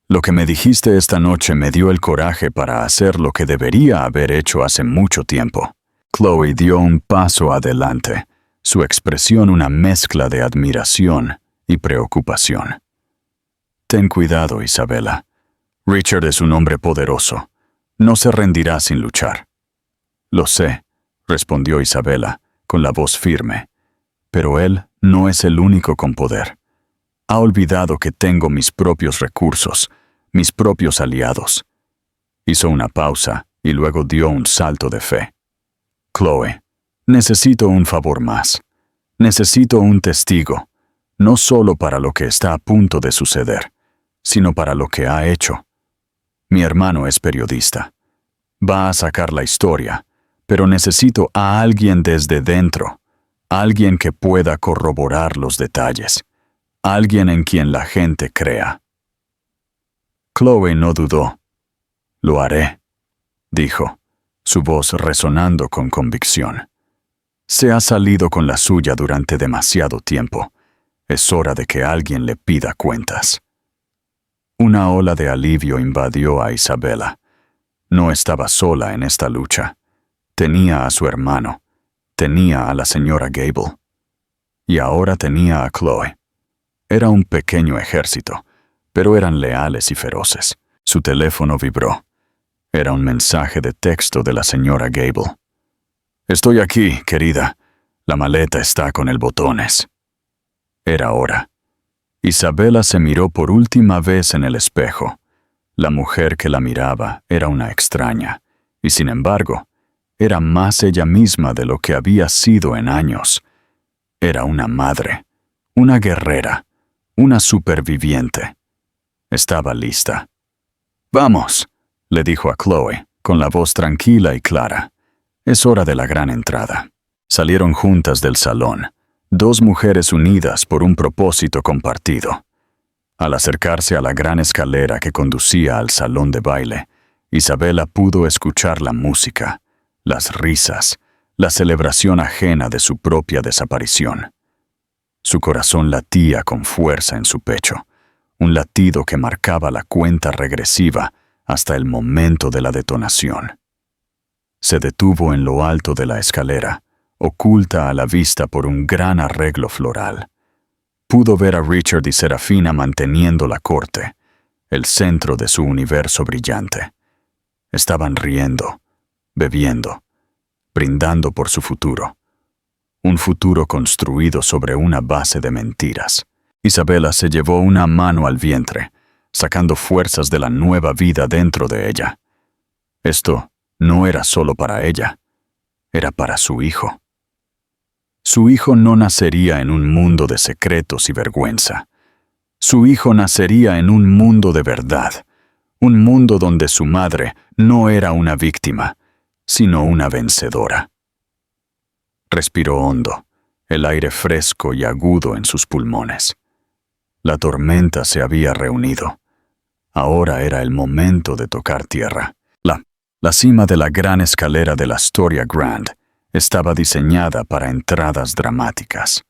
lo que me dijiste esta noche me dio el coraje para hacer lo que debería haber hecho hace mucho tiempo». Chloe dio un paso adelante, su expresión una mezcla de admiración y preocupación. Ten cuidado, Isabela. Richard es un hombre poderoso. No se rendirá sin luchar. Lo sé, respondió Isabela, con la voz firme, pero él no es el único con poder. Ha olvidado que tengo mis propios recursos, mis propios aliados. Hizo una pausa y luego dio un salto de fe. Chloe, necesito un favor más. Necesito un testigo, no solo para lo que está a punto de suceder, sino para lo que ha hecho. Mi hermano es periodista. Va a sacar la historia, pero necesito a alguien desde dentro, alguien que pueda corroborar los detalles, alguien en quien la gente crea. Chloe no dudó. Lo haré, dijo, su voz resonando con convicción. Se ha salido con la suya durante demasiado tiempo. Es hora de que alguien le pida cuentas. Una ola de alivio invadió a Isabela. No estaba sola en esta lucha. Tenía a su hermano. Tenía a la señora Gable. Y ahora tenía a Chloe. Era un pequeño ejército, pero eran leales y feroces. Su teléfono vibró. Era un mensaje de texto de la señora Gable. «Estoy aquí, querida. La maleta está con el botones». Era hora. Isabela se miró por última vez en el espejo. La mujer que la miraba era una extraña, y sin embargo, era más ella misma de lo que había sido en años. Era una madre, una guerrera, una superviviente. Estaba lista. «Vamos», le dijo a Chloe, con la voz tranquila y clara. «Es hora de la gran entrada». Salieron juntas del salón, dos mujeres unidas por un propósito compartido. Al acercarse a la gran escalera que conducía al salón de baile, Isabela pudo escuchar la música, las risas, la celebración ajena de su propia desaparición. Su corazón latía con fuerza en su pecho, un latido que marcaba la cuenta regresiva hasta el momento de la detonación. Se detuvo en lo alto de la escalera, oculta a la vista por un gran arreglo floral. Pudo ver a Richard y Serafina manteniendo la corte, el centro de su universo brillante. Estaban riendo, bebiendo, brindando por su futuro. Un futuro construido sobre una base de mentiras. Isabela se llevó una mano al vientre, sacando fuerzas de la nueva vida dentro de ella. Esto no era solo para ella, era para su hijo. Su hijo no nacería en un mundo de secretos y vergüenza. Su hijo nacería en un mundo de verdad, un mundo donde su madre no era una víctima, sino una vencedora. Respiró hondo, el aire fresco y agudo en sus pulmones. La tormenta se había reunido. Ahora era el momento de tocar tierra. La cima de la gran escalera de la Astoria Grand estaba diseñada para entradas dramáticas.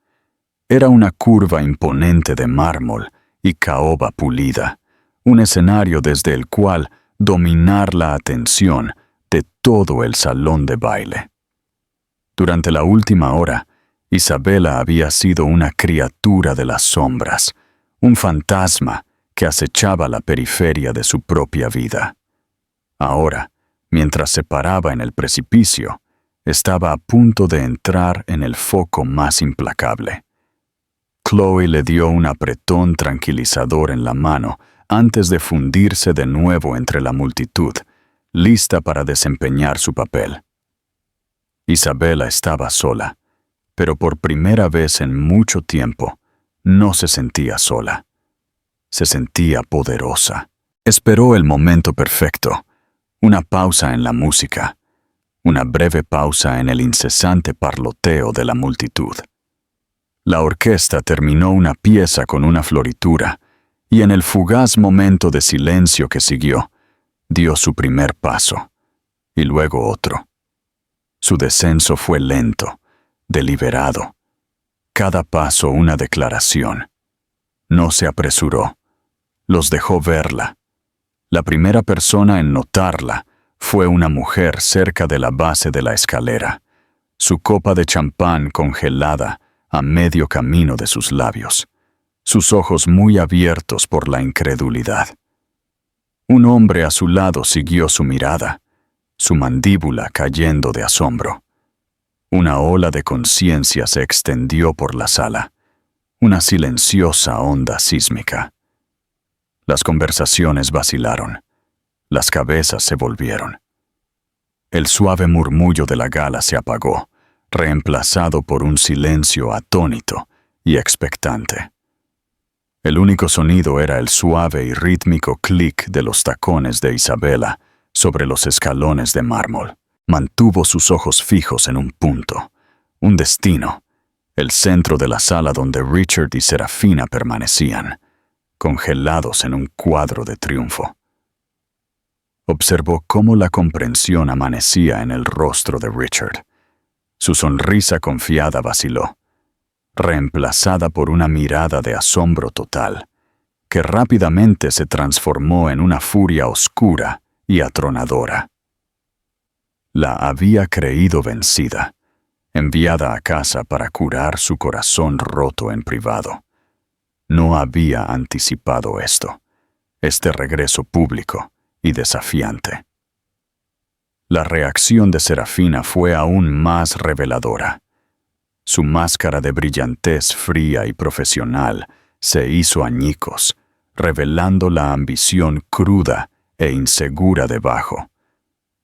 Era una curva imponente de mármol y caoba pulida, un escenario desde el cual dominar la atención de todo el salón de baile. Durante la última hora, Isabela había sido una criatura de las sombras, un fantasma que acechaba la periferia de su propia vida. Ahora, mientras se paraba en el precipicio, estaba a punto de entrar en el foco más implacable. Chloe le dio un apretón tranquilizador en la mano antes de fundirse de nuevo entre la multitud, lista para desempeñar su papel. Isabela estaba sola, pero por primera vez en mucho tiempo no se sentía sola. Se sentía poderosa. Esperó el momento perfecto, una pausa en la música, una breve pausa en el incesante parloteo de la multitud. La orquesta terminó una pieza con una floritura, y en el fugaz momento de silencio que siguió, dio su primer paso, y luego otro. Su descenso fue lento, deliberado. Cada paso una declaración. No se apresuró. Los dejó verla. La primera persona en notarla fue una mujer cerca de la base de la escalera, su copa de champán congelada a medio camino de sus labios, sus ojos muy abiertos por la incredulidad. Un hombre a su lado siguió su mirada, su mandíbula cayendo de asombro. Una ola de conciencia se extendió por la sala, una silenciosa onda sísmica. Las conversaciones vacilaron, las cabezas se volvieron. El suave murmullo de la gala se apagó, reemplazado por un silencio atónito y expectante. El único sonido era el suave y rítmico clic de los tacones de Isabela sobre los escalones de mármol. Mantuvo sus ojos fijos en un punto, un destino, el centro de la sala donde Richard y Serafina permanecían, congelados en un cuadro de triunfo. Observó cómo la comprensión amanecía en el rostro de Richard. Su sonrisa confiada vaciló, reemplazada por una mirada de asombro total, que rápidamente se transformó en una furia oscura y atronadora. La había creído vencida, enviada a casa para curar su corazón roto en privado. No había anticipado esto, este regreso público y desafiante. La reacción de Serafina fue aún más reveladora. Su máscara de brillantez fría y profesional se hizo añicos, revelando la ambición cruda e insegura debajo.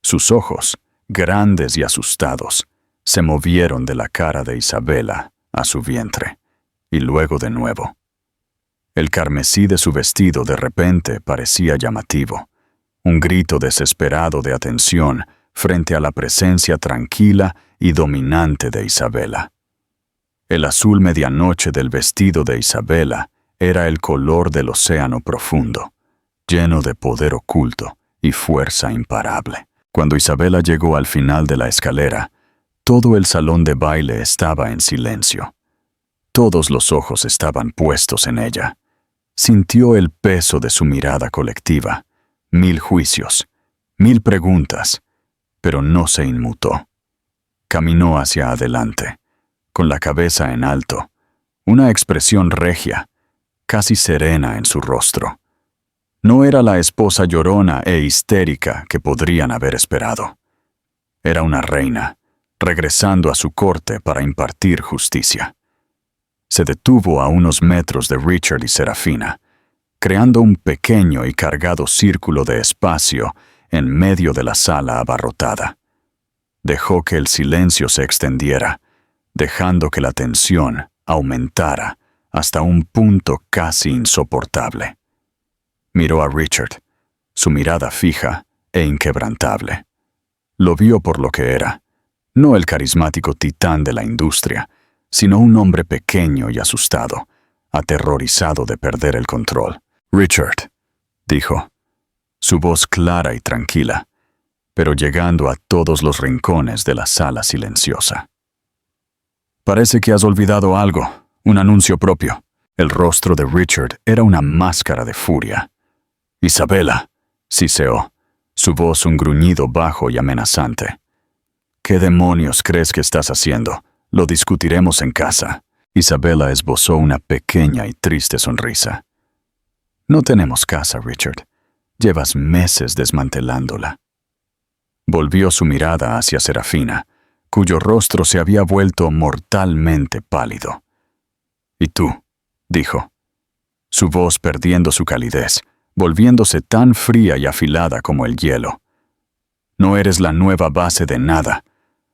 Sus ojos, grandes y asustados, se movieron de la cara de Isabela a su vientre, y luego de nuevo. El carmesí de su vestido de repente parecía llamativo, un grito desesperado de atención frente a la presencia tranquila y dominante de Isabela. El azul medianoche del vestido de Isabela era el color del océano profundo, lleno de poder oculto y fuerza imparable. Cuando Isabela llegó al final de la escalera, todo el salón de baile estaba en silencio. Todos los ojos estaban puestos en ella. Sintió el peso de su mirada colectiva, 1000 juicios, 1000 preguntas, pero no se inmutó. Caminó hacia adelante, con la cabeza en alto, una expresión regia, casi serena en su rostro. No era la esposa llorona e histérica que podrían haber esperado. Era una reina, regresando a su corte para impartir justicia. Se detuvo a unos metros de Richard y Serafina, creando un pequeño y cargado círculo de espacio en medio de la sala abarrotada. Dejó que el silencio se extendiera, dejando que la tensión aumentara hasta un punto casi insoportable. Miró a Richard, su mirada fija e inquebrantable. Lo vio por lo que era, no el carismático titán de la industria, sino un hombre pequeño y asustado, aterrorizado de perder el control. «Richard», dijo, su voz clara y tranquila, pero llegando a todos los rincones de la sala silenciosa. «Parece que has olvidado algo, un anuncio propio». El rostro de Richard era una máscara de furia. «Isabela», siseó, su voz un gruñido bajo y amenazante. «¿Qué demonios crees que estás haciendo? Lo discutiremos en casa». Isabela esbozó una pequeña y triste sonrisa. «No tenemos casa, Richard. Llevas meses desmantelándola». Volvió su mirada hacia Serafina, cuyo rostro se había vuelto mortalmente pálido. «¿Y tú?», dijo, su voz perdiendo su calidez, volviéndose tan fría y afilada como el hielo. «No eres la nueva base de nada.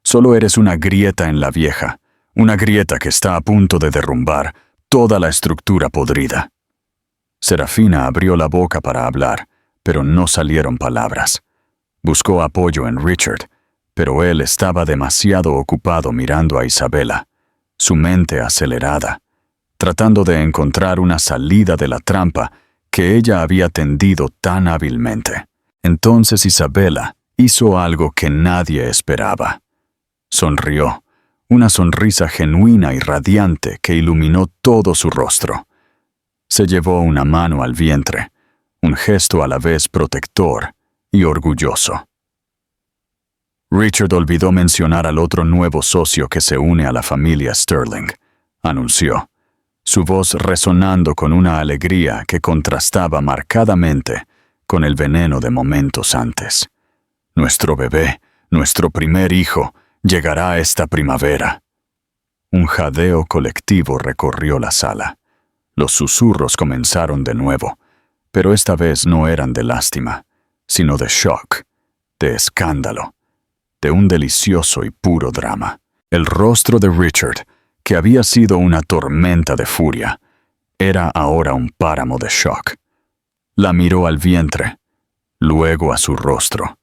Solo eres una grieta en la vieja, una grieta que está a punto de derrumbar toda la estructura podrida». Serafina abrió la boca para hablar, pero no salieron palabras. Buscó apoyo en Richard, pero él estaba demasiado ocupado mirando a Isabela, su mente acelerada, tratando de encontrar una salida de la trampa que ella había tendido tan hábilmente. Entonces Isabela hizo algo que nadie esperaba. Sonrió, una sonrisa genuina y radiante que iluminó todo su rostro. Se llevó una mano al vientre, un gesto a la vez protector y orgulloso. Richard olvidó mencionar al otro nuevo socio que se une a la familia Sterling, anunció, su voz resonando con una alegría que contrastaba marcadamente con el veneno de momentos antes. Nuestro bebé, nuestro primer hijo, llegará esta primavera. Un jadeo colectivo recorrió la sala. Los susurros comenzaron de nuevo, pero esta vez no eran de lástima, sino de shock, de escándalo, de un delicioso y puro drama. El rostro de Richard, que había sido una tormenta de furia, era ahora un páramo de shock. La miró al vientre, luego a su rostro,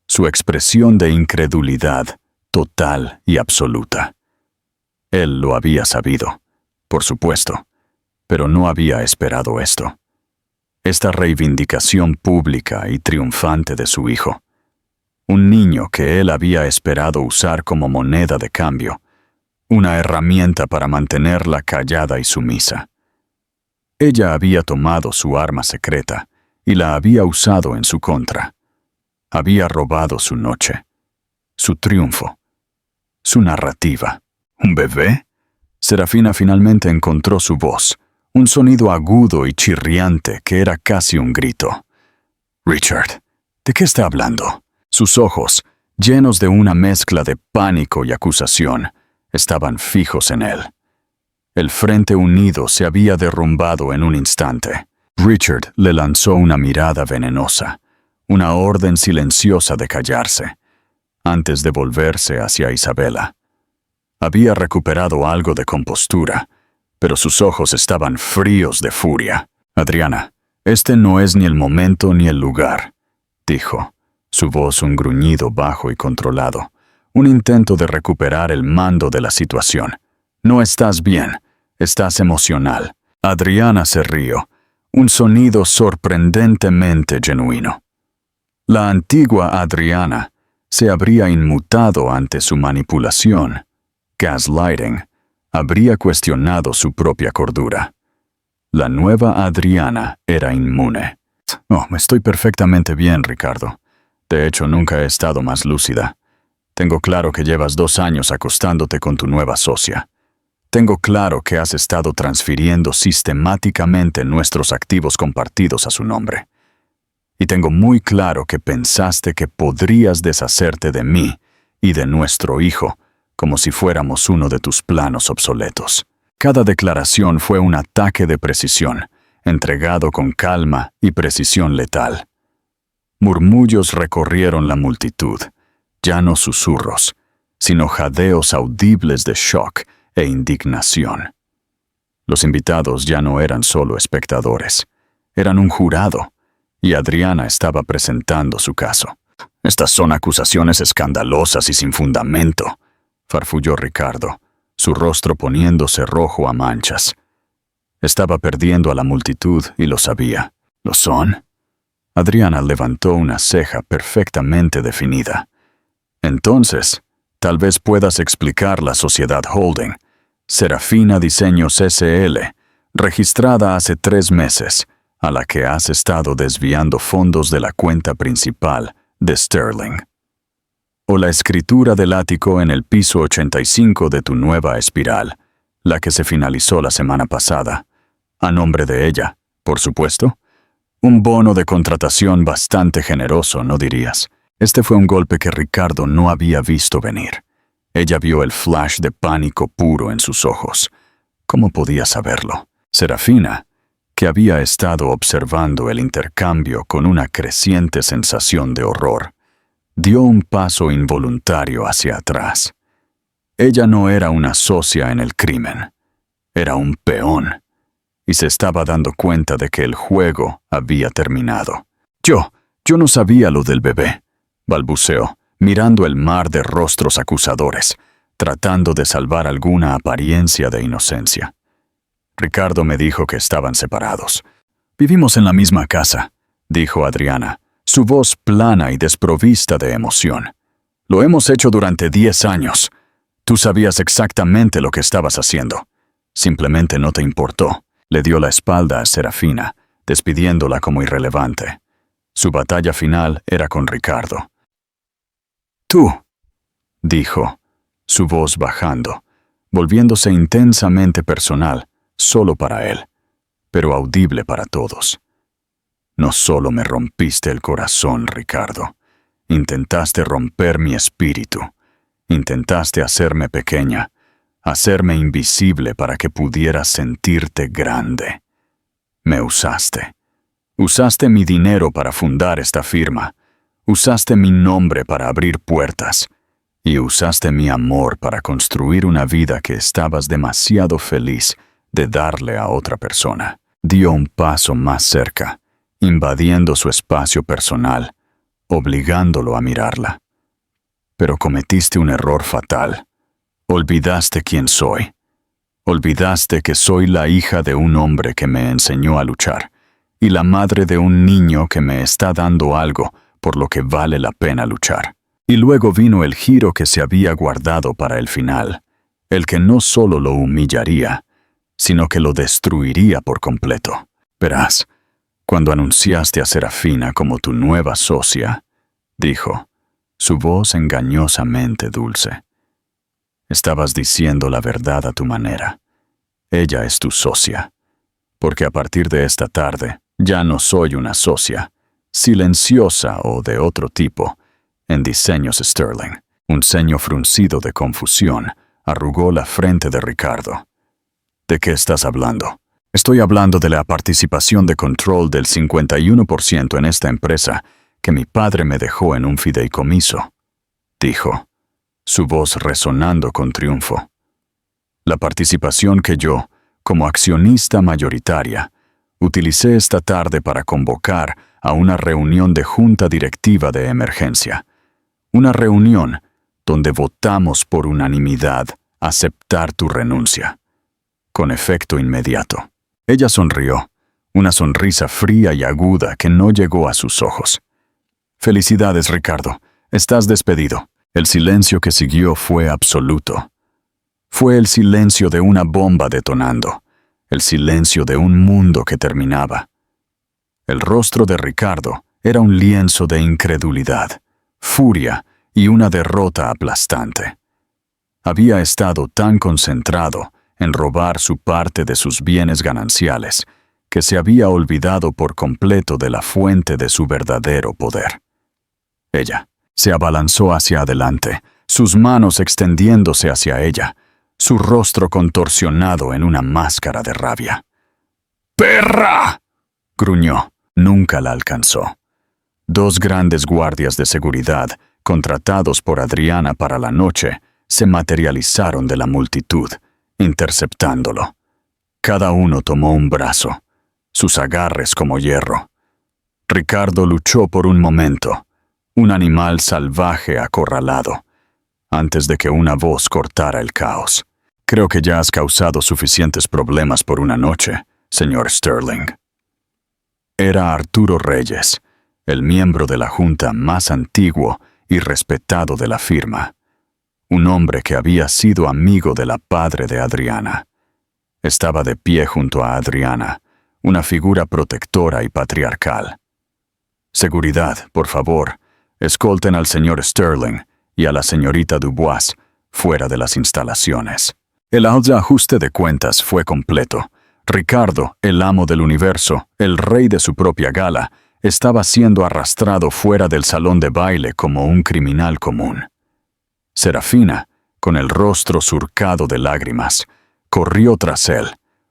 su expresión de incredulidad total y absoluta. Él lo había sabido, por supuesto, pero no había esperado esto. Esta reivindicación pública y triunfante de su hijo. Un niño que él había esperado usar como moneda de cambio, una herramienta para mantenerla callada y sumisa. Ella había tomado su arma secreta y la había usado en su contra. Había robado su noche, su triunfo, su narrativa. ¿Un bebé? Serafina finalmente encontró su voz, un sonido agudo y chirriante que era casi un grito. Richard, ¿de qué está hablando? Sus ojos, llenos de una mezcla de pánico y acusación, estaban fijos en él. El frente unido se había derrumbado en un instante. Richard le lanzó una mirada venenosa, una orden silenciosa de callarse, antes de volverse hacia Isabela. Había recuperado algo de compostura, pero sus ojos estaban fríos de furia. Adriana, este no es ni el momento ni el lugar, dijo, su voz un gruñido bajo y controlado, un intento de recuperar el mando de la situación. No estás bien, estás emocional. Adriana se rió, un sonido sorprendentemente genuino. La antigua Adriana se habría inmutado ante su manipulación. Gaslighting, habría cuestionado su propia cordura. La nueva Adriana era inmune. Oh, estoy perfectamente bien, Ricardo. De hecho, nunca he estado más lúcida. Tengo claro que llevas 2 años acostándote con tu nueva socia. Tengo claro que has estado transfiriendo sistemáticamente nuestros activos compartidos a su nombre. Y tengo muy claro que pensaste que podrías deshacerte de mí y de nuestro hijo, como si fuéramos uno de tus planos obsoletos. Cada declaración fue un ataque de precisión, entregado con calma y precisión letal. Murmullos recorrieron la multitud, ya no susurros, sino jadeos audibles de shock e indignación. Los invitados ya no eran solo espectadores, eran un jurado, y Adriana estaba presentando su caso. Estas son acusaciones escandalosas y sin fundamento, farfulló Ricardo, su rostro poniéndose rojo a manchas. Estaba perdiendo a la multitud y lo sabía. ¿Lo son? Adriana levantó una ceja perfectamente definida. Entonces, tal vez puedas explicar la sociedad holding, Serafina Diseños S.L., registrada hace 3 meses, a la que has estado desviando fondos de la cuenta principal de Sterling. O la escritura del ático en el piso 85 de tu nueva espiral, la que se finalizó la semana pasada, a nombre de ella, por supuesto. Un bono de contratación bastante generoso, ¿no dirías? Este fue un golpe que Ricardo no había visto venir. Ella vio el flash de pánico puro en sus ojos. ¿Cómo podía saberlo? Serafina, que había estado observando el intercambio con una creciente sensación de horror, dio un paso involuntario hacia atrás. Ella no era una socia en el crimen, era un peón, y se estaba dando cuenta de que el juego había terminado. Yo no sabía lo del bebé, balbuceó, mirando el mar de rostros acusadores, tratando de salvar alguna apariencia de inocencia. Ricardo me dijo que estaban separados. Vivimos en la misma casa, dijo Adriana, su voz plana y desprovista de emoción. Lo hemos hecho durante 10 años. Tú sabías exactamente lo que estabas haciendo. Simplemente no te importó. Le dio la espalda a Serafina, despidiéndola como irrelevante. Su batalla final era con Ricardo. Tú, dijo, su voz bajando, volviéndose intensamente personal, solo para él, pero audible para todos. No solo me rompiste el corazón, Ricardo. Intentaste romper mi espíritu. Intentaste hacerme pequeña, hacerme invisible para que pudieras sentirte grande. Me usaste. Usaste mi dinero para fundar esta firma. Usaste mi nombre para abrir puertas. Y usaste mi amor para construir una vida que estabas demasiado feliz de darle a otra persona. Dio un paso más cerca, invadiendo su espacio personal, obligándolo a mirarla. Pero cometiste un error fatal. Olvidaste quién soy. Olvidaste que soy la hija de un hombre que me enseñó a luchar y la madre de un niño que me está dando algo por lo que vale la pena luchar. Y luego vino el giro que se había guardado para el final, el que no solo lo humillaría, sino que lo destruiría por completo. Verás, cuando anunciaste a Serafina como tu nueva socia, dijo, su voz engañosamente dulce. Estabas diciendo la verdad a tu manera. Ella es tu socia, porque a partir de esta tarde ya no soy una socia, silenciosa o de otro tipo, en Diseños Sterling. Un ceño fruncido de confusión arrugó la frente de Ricardo. ¿De qué estás hablando? Estoy hablando de la participación de control del 51% en esta empresa que mi padre me dejó en un fideicomiso, dijo, su voz resonando con triunfo. La participación que yo, como accionista mayoritaria, utilicé esta tarde para convocar a una reunión de junta directiva de emergencia. Una reunión donde votamos por unanimidad aceptar tu renuncia. Con efecto inmediato. Ella sonrió, una sonrisa fría y aguda que no llegó a sus ojos. Felicidades, Ricardo. Estás despedido. El silencio que siguió fue absoluto. Fue el silencio de una bomba detonando, el silencio de un mundo que terminaba. El rostro de Ricardo era un lienzo de incredulidad, furia y una derrota aplastante. Había estado tan concentrado en robar su parte de sus bienes gananciales que se había olvidado por completo de la fuente de su verdadero poder. Ella se abalanzó hacia adelante, sus manos extendiéndose hacia ella, su rostro contorsionado en una máscara de rabia. ¡Perra!, gruñó. Nunca la alcanzó. Dos grandes guardias de seguridad, contratados por Adriana para la noche, se materializaron de la multitud, interceptándolo. Cada uno tomó un brazo, sus agarres como hierro. Ricardo luchó por un momento, un animal salvaje acorralado, antes de que una voz cortara el caos. Creo que ya has causado suficientes problemas por una noche, señor Sterling. Era Arturo Reyes, el miembro de la junta más antiguo y respetado de la firma. Un hombre que había sido amigo de la padre de Adriana. Estaba de pie junto a Adriana, una figura protectora y patriarcal. Seguridad, por favor, escolten al señor Sterling y a la señorita Dubois fuera de las instalaciones. El ajuste de cuentas fue completo. Ricardo, el amo del universo, el rey de su propia gala, estaba siendo arrastrado fuera del salón de baile como un criminal común. Serafina, con el rostro surcado de lágrimas, corrió tras él,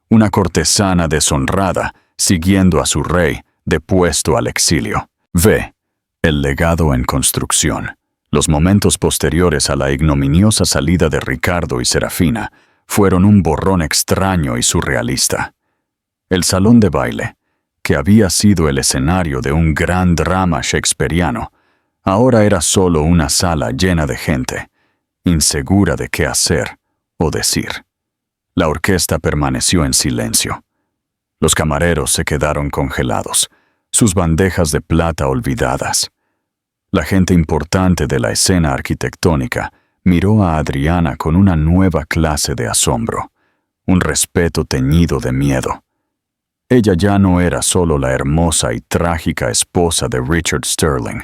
una cortesana deshonrada, siguiendo a su rey, depuesto al exilio. Ve, el legado en construcción. Los momentos posteriores a la ignominiosa salida de Ricardo y Serafina fueron un borrón extraño y surrealista. El salón de baile, que había sido el escenario de un gran drama shakespeariano, ahora era solo una sala llena de gente, insegura de qué hacer o decir. La orquesta permaneció en silencio. Los camareros se quedaron congelados, sus bandejas de plata olvidadas. La gente importante de la escena arquitectónica miró a Adriana con una nueva clase de asombro, un respeto teñido de miedo. Ella ya no era solo la hermosa y trágica esposa de Richard Sterling.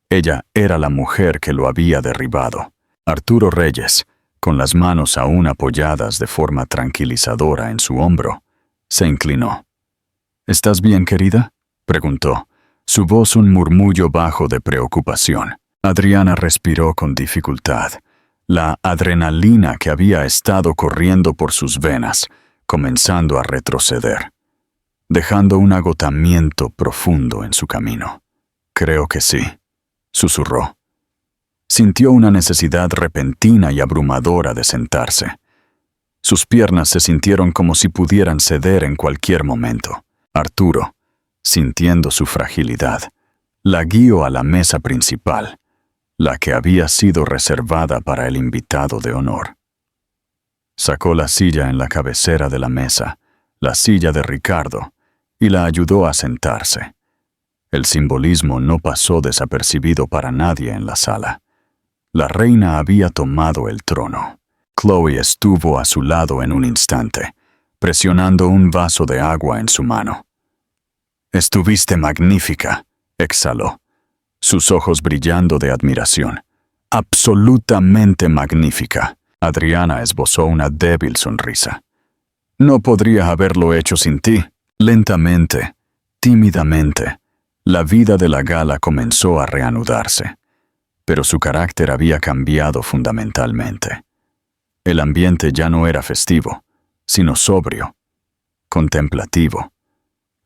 Ella era la mujer que lo había derribado. Arturo Reyes, con las manos aún apoyadas de forma tranquilizadora en su hombro, se inclinó. —¿Estás bien, querida? —preguntó, su voz un murmullo bajo de preocupación. Adriana respiró con dificultad. La adrenalina que había estado corriendo por sus venas, comenzando a retroceder, dejando un agotamiento profundo en su camino. —Creo que sí —susurró. Sintió una necesidad repentina y abrumadora de sentarse. Sus piernas se sintieron como si pudieran ceder en cualquier momento. Arturo, sintiendo su fragilidad, la guió a la mesa principal, la que había sido reservada para el invitado de honor. Sacó la silla en la cabecera de la mesa, la silla de Ricardo, y la ayudó a sentarse. El simbolismo no pasó desapercibido para nadie en la sala. La reina había tomado el trono. Chloe estuvo a su lado en un instante, presionando un vaso de agua en su mano. —Estuviste magnífica —exhaló, sus ojos brillando de admiración—. Absolutamente magnífica. Adriana esbozó una débil sonrisa. —No podría haberlo hecho sin ti. Lentamente, tímidamente, la vida de la gala comenzó a reanudarse, pero su carácter había cambiado fundamentalmente. El ambiente ya no era festivo, sino sobrio, contemplativo.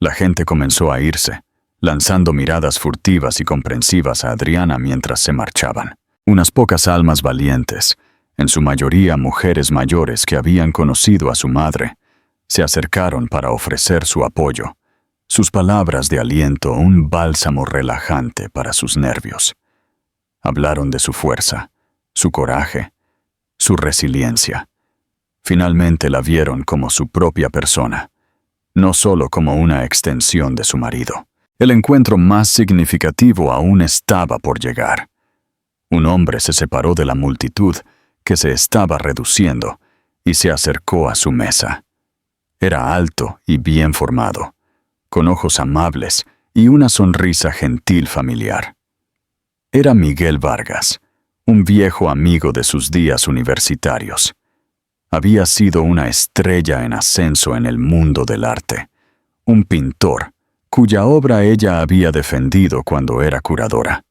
La gente comenzó a irse, lanzando miradas furtivas y comprensivas a Adriana mientras se marchaban. Unas pocas almas valientes, en su mayoría mujeres mayores que habían conocido a su madre, se acercaron para ofrecer su apoyo, sus palabras de aliento un bálsamo relajante para sus nervios. Hablaron de su fuerza, su coraje, su resiliencia. Finalmente la vieron como su propia persona, no solo como una extensión de su marido. El encuentro más significativo aún estaba por llegar. Un hombre se separó de la multitud que se estaba reduciendo y se acercó a su mesa. Era alto y bien formado, con ojos amables y una sonrisa gentil familiar. Era Miguel Vargas, un viejo amigo de sus días universitarios. Había sido una estrella en ascenso en el mundo del arte, un pintor cuya obra ella había defendido cuando era curadora.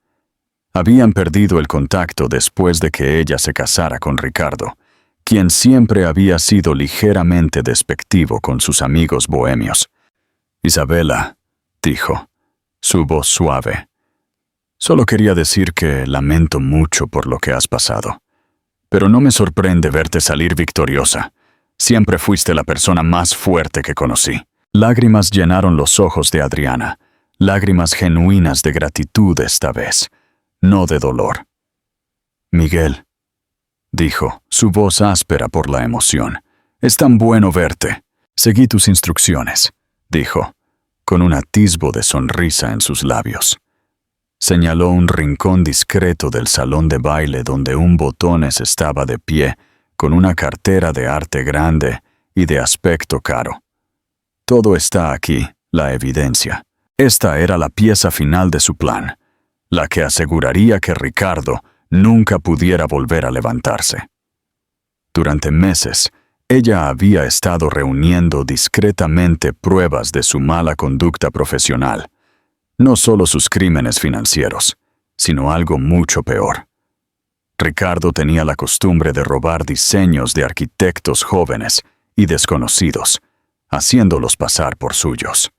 Habían perdido el contacto después de que ella se casara con Ricardo, quien siempre había sido ligeramente despectivo con sus amigos bohemios. —Isabela —dijo, su voz suave—, solo quería decir que lamento mucho por lo que has pasado. Pero no me sorprende verte salir victoriosa. Siempre fuiste la persona más fuerte que conocí. Lágrimas llenaron los ojos de Adriana, lágrimas genuinas de gratitud esta vez, no de dolor. —Miguel —dijo, su voz áspera por la emoción—, es tan bueno verte. Seguí tus instrucciones —dijo, con un atisbo de sonrisa en sus labios. Señaló un rincón discreto del salón de baile donde un botones estaba de pie, con una cartera de arte grande y de aspecto caro. Todo está aquí, la evidencia. Esta era la pieza final de su plan, la que aseguraría que Ricardo nunca pudiera volver a levantarse. Durante meses, ella había estado reuniendo discretamente pruebas de su mala conducta profesional, no solo sus crímenes financieros, sino algo mucho peor. Ricardo tenía la costumbre de robar diseños de arquitectos jóvenes y desconocidos, haciéndolos pasar por suyos.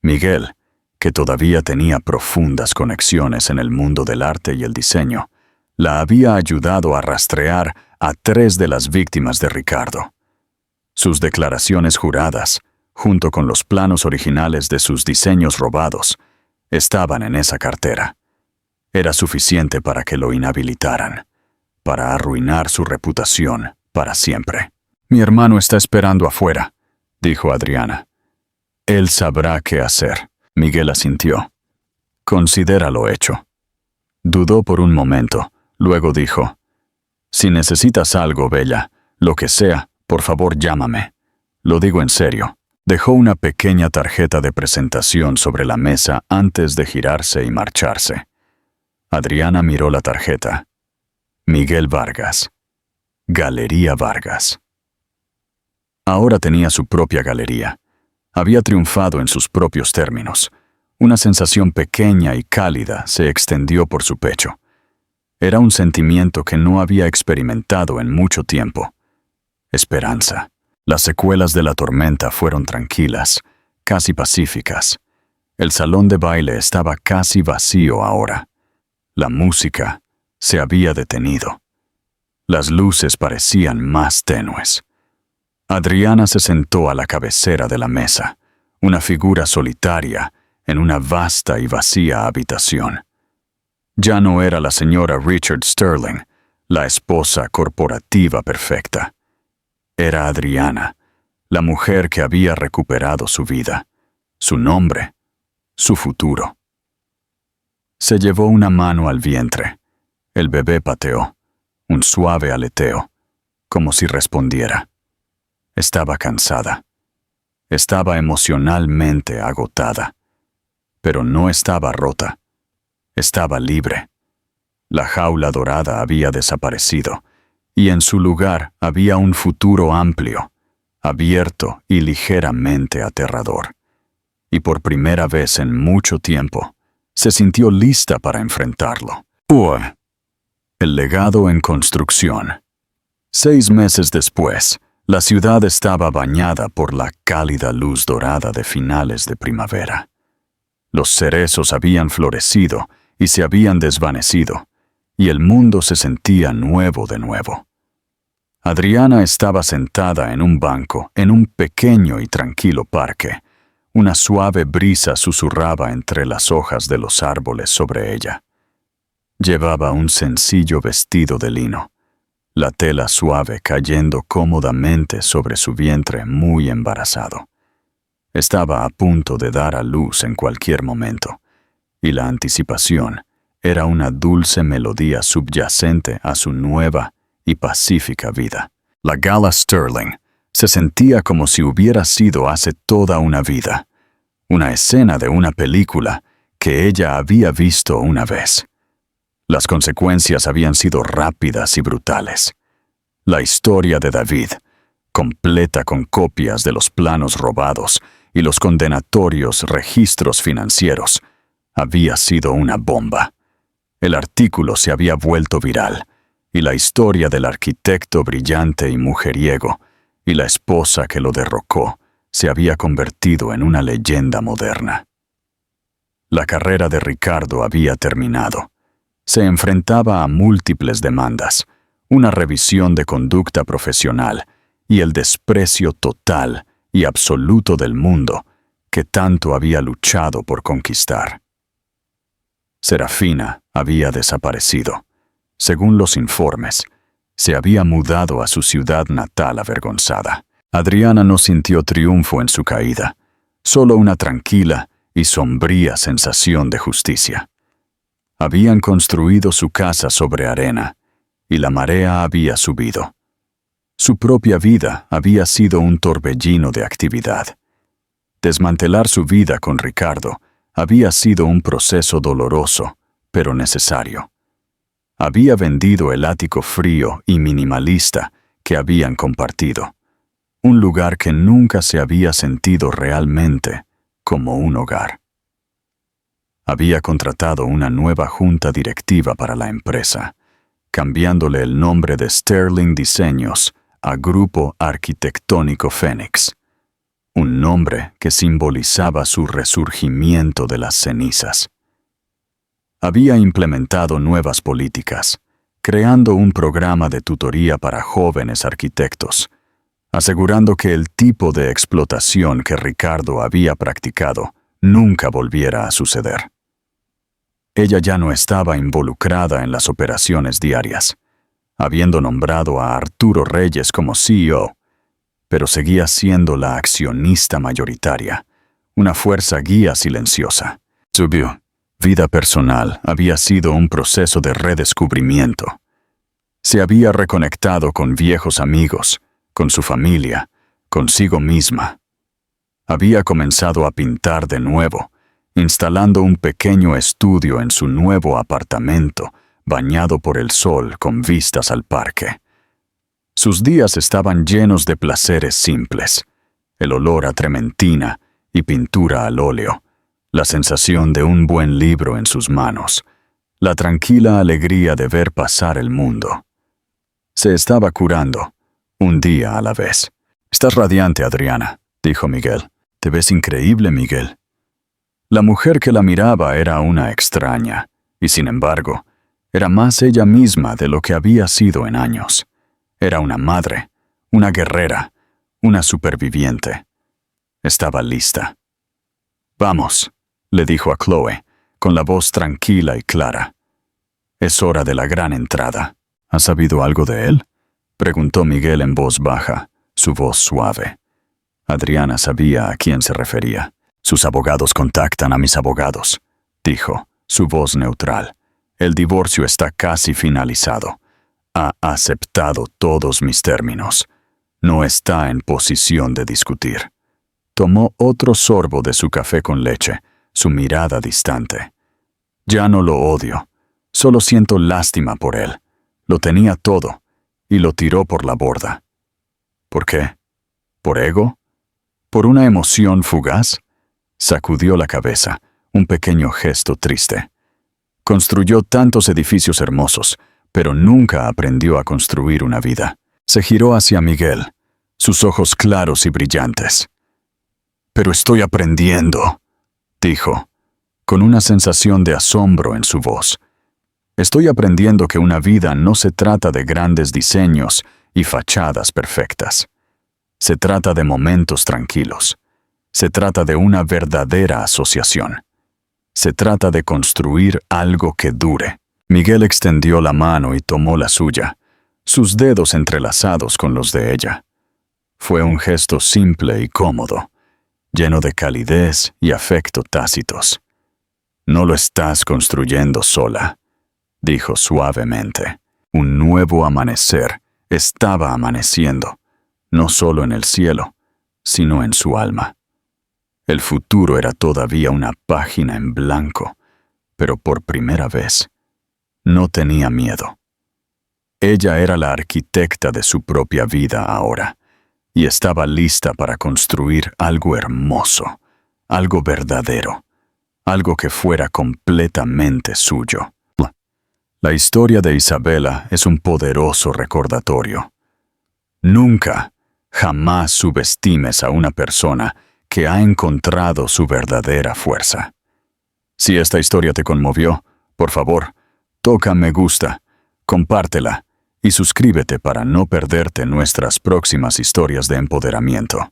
Miguel, que todavía tenía profundas conexiones en el mundo del arte y el diseño, la había ayudado a rastrear a 3 de las víctimas de Ricardo. Sus declaraciones juradas, junto con los planos originales de sus diseños robados, estaban en esa cartera. Era suficiente para que lo inhabilitaran, para arruinar su reputación para siempre. —Mi hermano está esperando afuera —dijo Adriana. —Él sabrá qué hacer. Miguel asintió. —Considéralo hecho. Dudó por un momento, luego dijo: —Si necesitas algo, Bella, lo que sea, por favor llámame. Lo digo en serio. Dejó una pequeña tarjeta de presentación sobre la mesa antes de girarse y marcharse. Adriana miró la tarjeta. Miguel Vargas. Galería Vargas. Ahora tenía su propia galería. Había triunfado en sus propios términos. Una sensación pequeña y cálida se extendió por su pecho. Era un sentimiento que no había experimentado en mucho tiempo. Esperanza. Las secuelas de la tormenta fueron tranquilas, casi pacíficas. El salón de baile estaba casi vacío ahora. La música se había detenido. Las luces parecían más tenues. Adriana se sentó a la cabecera de la mesa, una figura solitaria en una vasta y vacía habitación. Ya no era la señora Richard Sterling, la esposa corporativa perfecta. Era Adriana, la mujer que había recuperado su vida, su nombre, su futuro. Se llevó una mano al vientre. El bebé pateó, un suave aleteo, como si respondiera. Estaba cansada. Estaba emocionalmente agotada. Pero no estaba rota. Estaba libre. La jaula dorada había desaparecido, y en su lugar había un futuro amplio, abierto y ligeramente aterrador. Y por primera vez en mucho tiempo, se sintió lista para enfrentarlo. El legado en construcción. 6 meses después, la ciudad estaba bañada por la cálida luz dorada de finales de primavera. Los cerezos habían florecido y se habían desvanecido, y el mundo se sentía nuevo de nuevo. Adriana estaba sentada en un banco en un pequeño y tranquilo parque. Una suave brisa susurraba entre las hojas de los árboles sobre ella. Llevaba un sencillo vestido de lino, la tela suave cayendo cómodamente sobre su vientre muy embarazado. Estaba a punto de dar a luz en cualquier momento, y la anticipación era una dulce melodía subyacente a su nueva y pacífica vida. La Gala Sterling se sentía como si hubiera sido hace toda una vida, una escena de una película que ella había visto una vez. Las consecuencias habían sido rápidas y brutales. La historia de David, completa con copias de los planos robados y los condenatorios registros financieros, había sido una bomba. El artículo se había vuelto viral, y la historia del arquitecto brillante y mujeriego y la esposa que lo derrocó se había convertido en una leyenda moderna. La carrera de Ricardo había terminado. Se enfrentaba a múltiples demandas, una revisión de conducta profesional y el desprecio total y absoluto del mundo que tanto había luchado por conquistar. Serafina había desaparecido. Según los informes, se había mudado a su ciudad natal avergonzada. Adriana no sintió triunfo en su caída, solo una tranquila y sombría sensación de justicia. Habían construido su casa sobre arena, y la marea había subido. Su propia vida había sido un torbellino de actividad. Desmantelar su vida con Ricardo había sido un proceso doloroso, pero necesario. Había vendido el ático frío y minimalista que habían compartido, un lugar que nunca se había sentido realmente como un hogar. Había contratado una nueva junta directiva para la empresa, cambiándole el nombre de Sterling Diseños a Grupo Arquitectónico Fénix, un nombre que simbolizaba su resurgimiento de las cenizas. Había implementado nuevas políticas, creando un programa de tutoría para jóvenes arquitectos, asegurando que el tipo de explotación que Ricardo había practicado nunca volviera a suceder. Ella ya no estaba involucrada en las operaciones diarias, habiendo nombrado a Arturo Reyes como CEO, pero seguía siendo la accionista mayoritaria, una fuerza guía silenciosa. Su vida personal había sido un proceso de redescubrimiento. Se había reconectado con viejos amigos, con su familia, consigo misma. Había comenzado a pintar de nuevo, instalando un pequeño estudio en su nuevo apartamento bañado por el sol con vistas al parque. Sus días estaban llenos de placeres simples, el olor a trementina y pintura al óleo, la sensación de un buen libro en sus manos, la tranquila alegría de ver pasar el mundo. Se estaba curando, un día a la vez. «Estás radiante, Adriana», dijo Miguel. «Te ves increíble, Miguel». La mujer que la miraba era una extraña, y sin embargo, era más ella misma de lo que había sido en años. Era una madre, una guerrera, una superviviente. Estaba lista. «Vamos», le dijo a Chloe, con la voz tranquila y clara. «Es hora de la gran entrada». «¿Has sabido algo de él?», preguntó Miguel en voz baja, su voz suave. Adriana sabía a quién se refería. «Sus abogados contactan a mis abogados», dijo, su voz neutral. «El divorcio está casi finalizado. Ha aceptado todos mis términos. No está en posición de discutir». Tomó otro sorbo de su café con leche, su mirada distante. «Ya no lo odio. Solo siento lástima por él. Lo tenía todo, y lo tiró por la borda». «¿Por qué? ¿Por ego? ¿Por una emoción fugaz?». Sacudió la cabeza, un pequeño gesto triste. «Construyó tantos edificios hermosos, pero nunca aprendió a construir una vida». Se giró hacia Miguel, sus ojos claros y brillantes. «Pero estoy aprendiendo», dijo, con una sensación de asombro en su voz. «Estoy aprendiendo que una vida no se trata de grandes diseños y fachadas perfectas. Se trata de momentos tranquilos. Se trata de una verdadera asociación. Se trata de construir algo que dure». Miguel extendió la mano y tomó la suya, sus dedos entrelazados con los de ella. Fue un gesto simple y cómodo, lleno de calidez y afecto tácitos. «No lo estás construyendo sola», dijo suavemente. Un nuevo amanecer estaba amaneciendo, no solo en el cielo, sino en su alma. El futuro era todavía una página en blanco, pero por primera vez no tenía miedo. Ella era la arquitecta de su propia vida ahora, y estaba lista para construir algo hermoso, algo verdadero, algo que fuera completamente suyo. La historia de Isabela es un poderoso recordatorio. Nunca, jamás subestimes a una persona que ha encontrado su verdadera fuerza. Si esta historia te conmovió, por favor, toca me gusta, compártela y suscríbete para no perderte nuestras próximas historias de empoderamiento.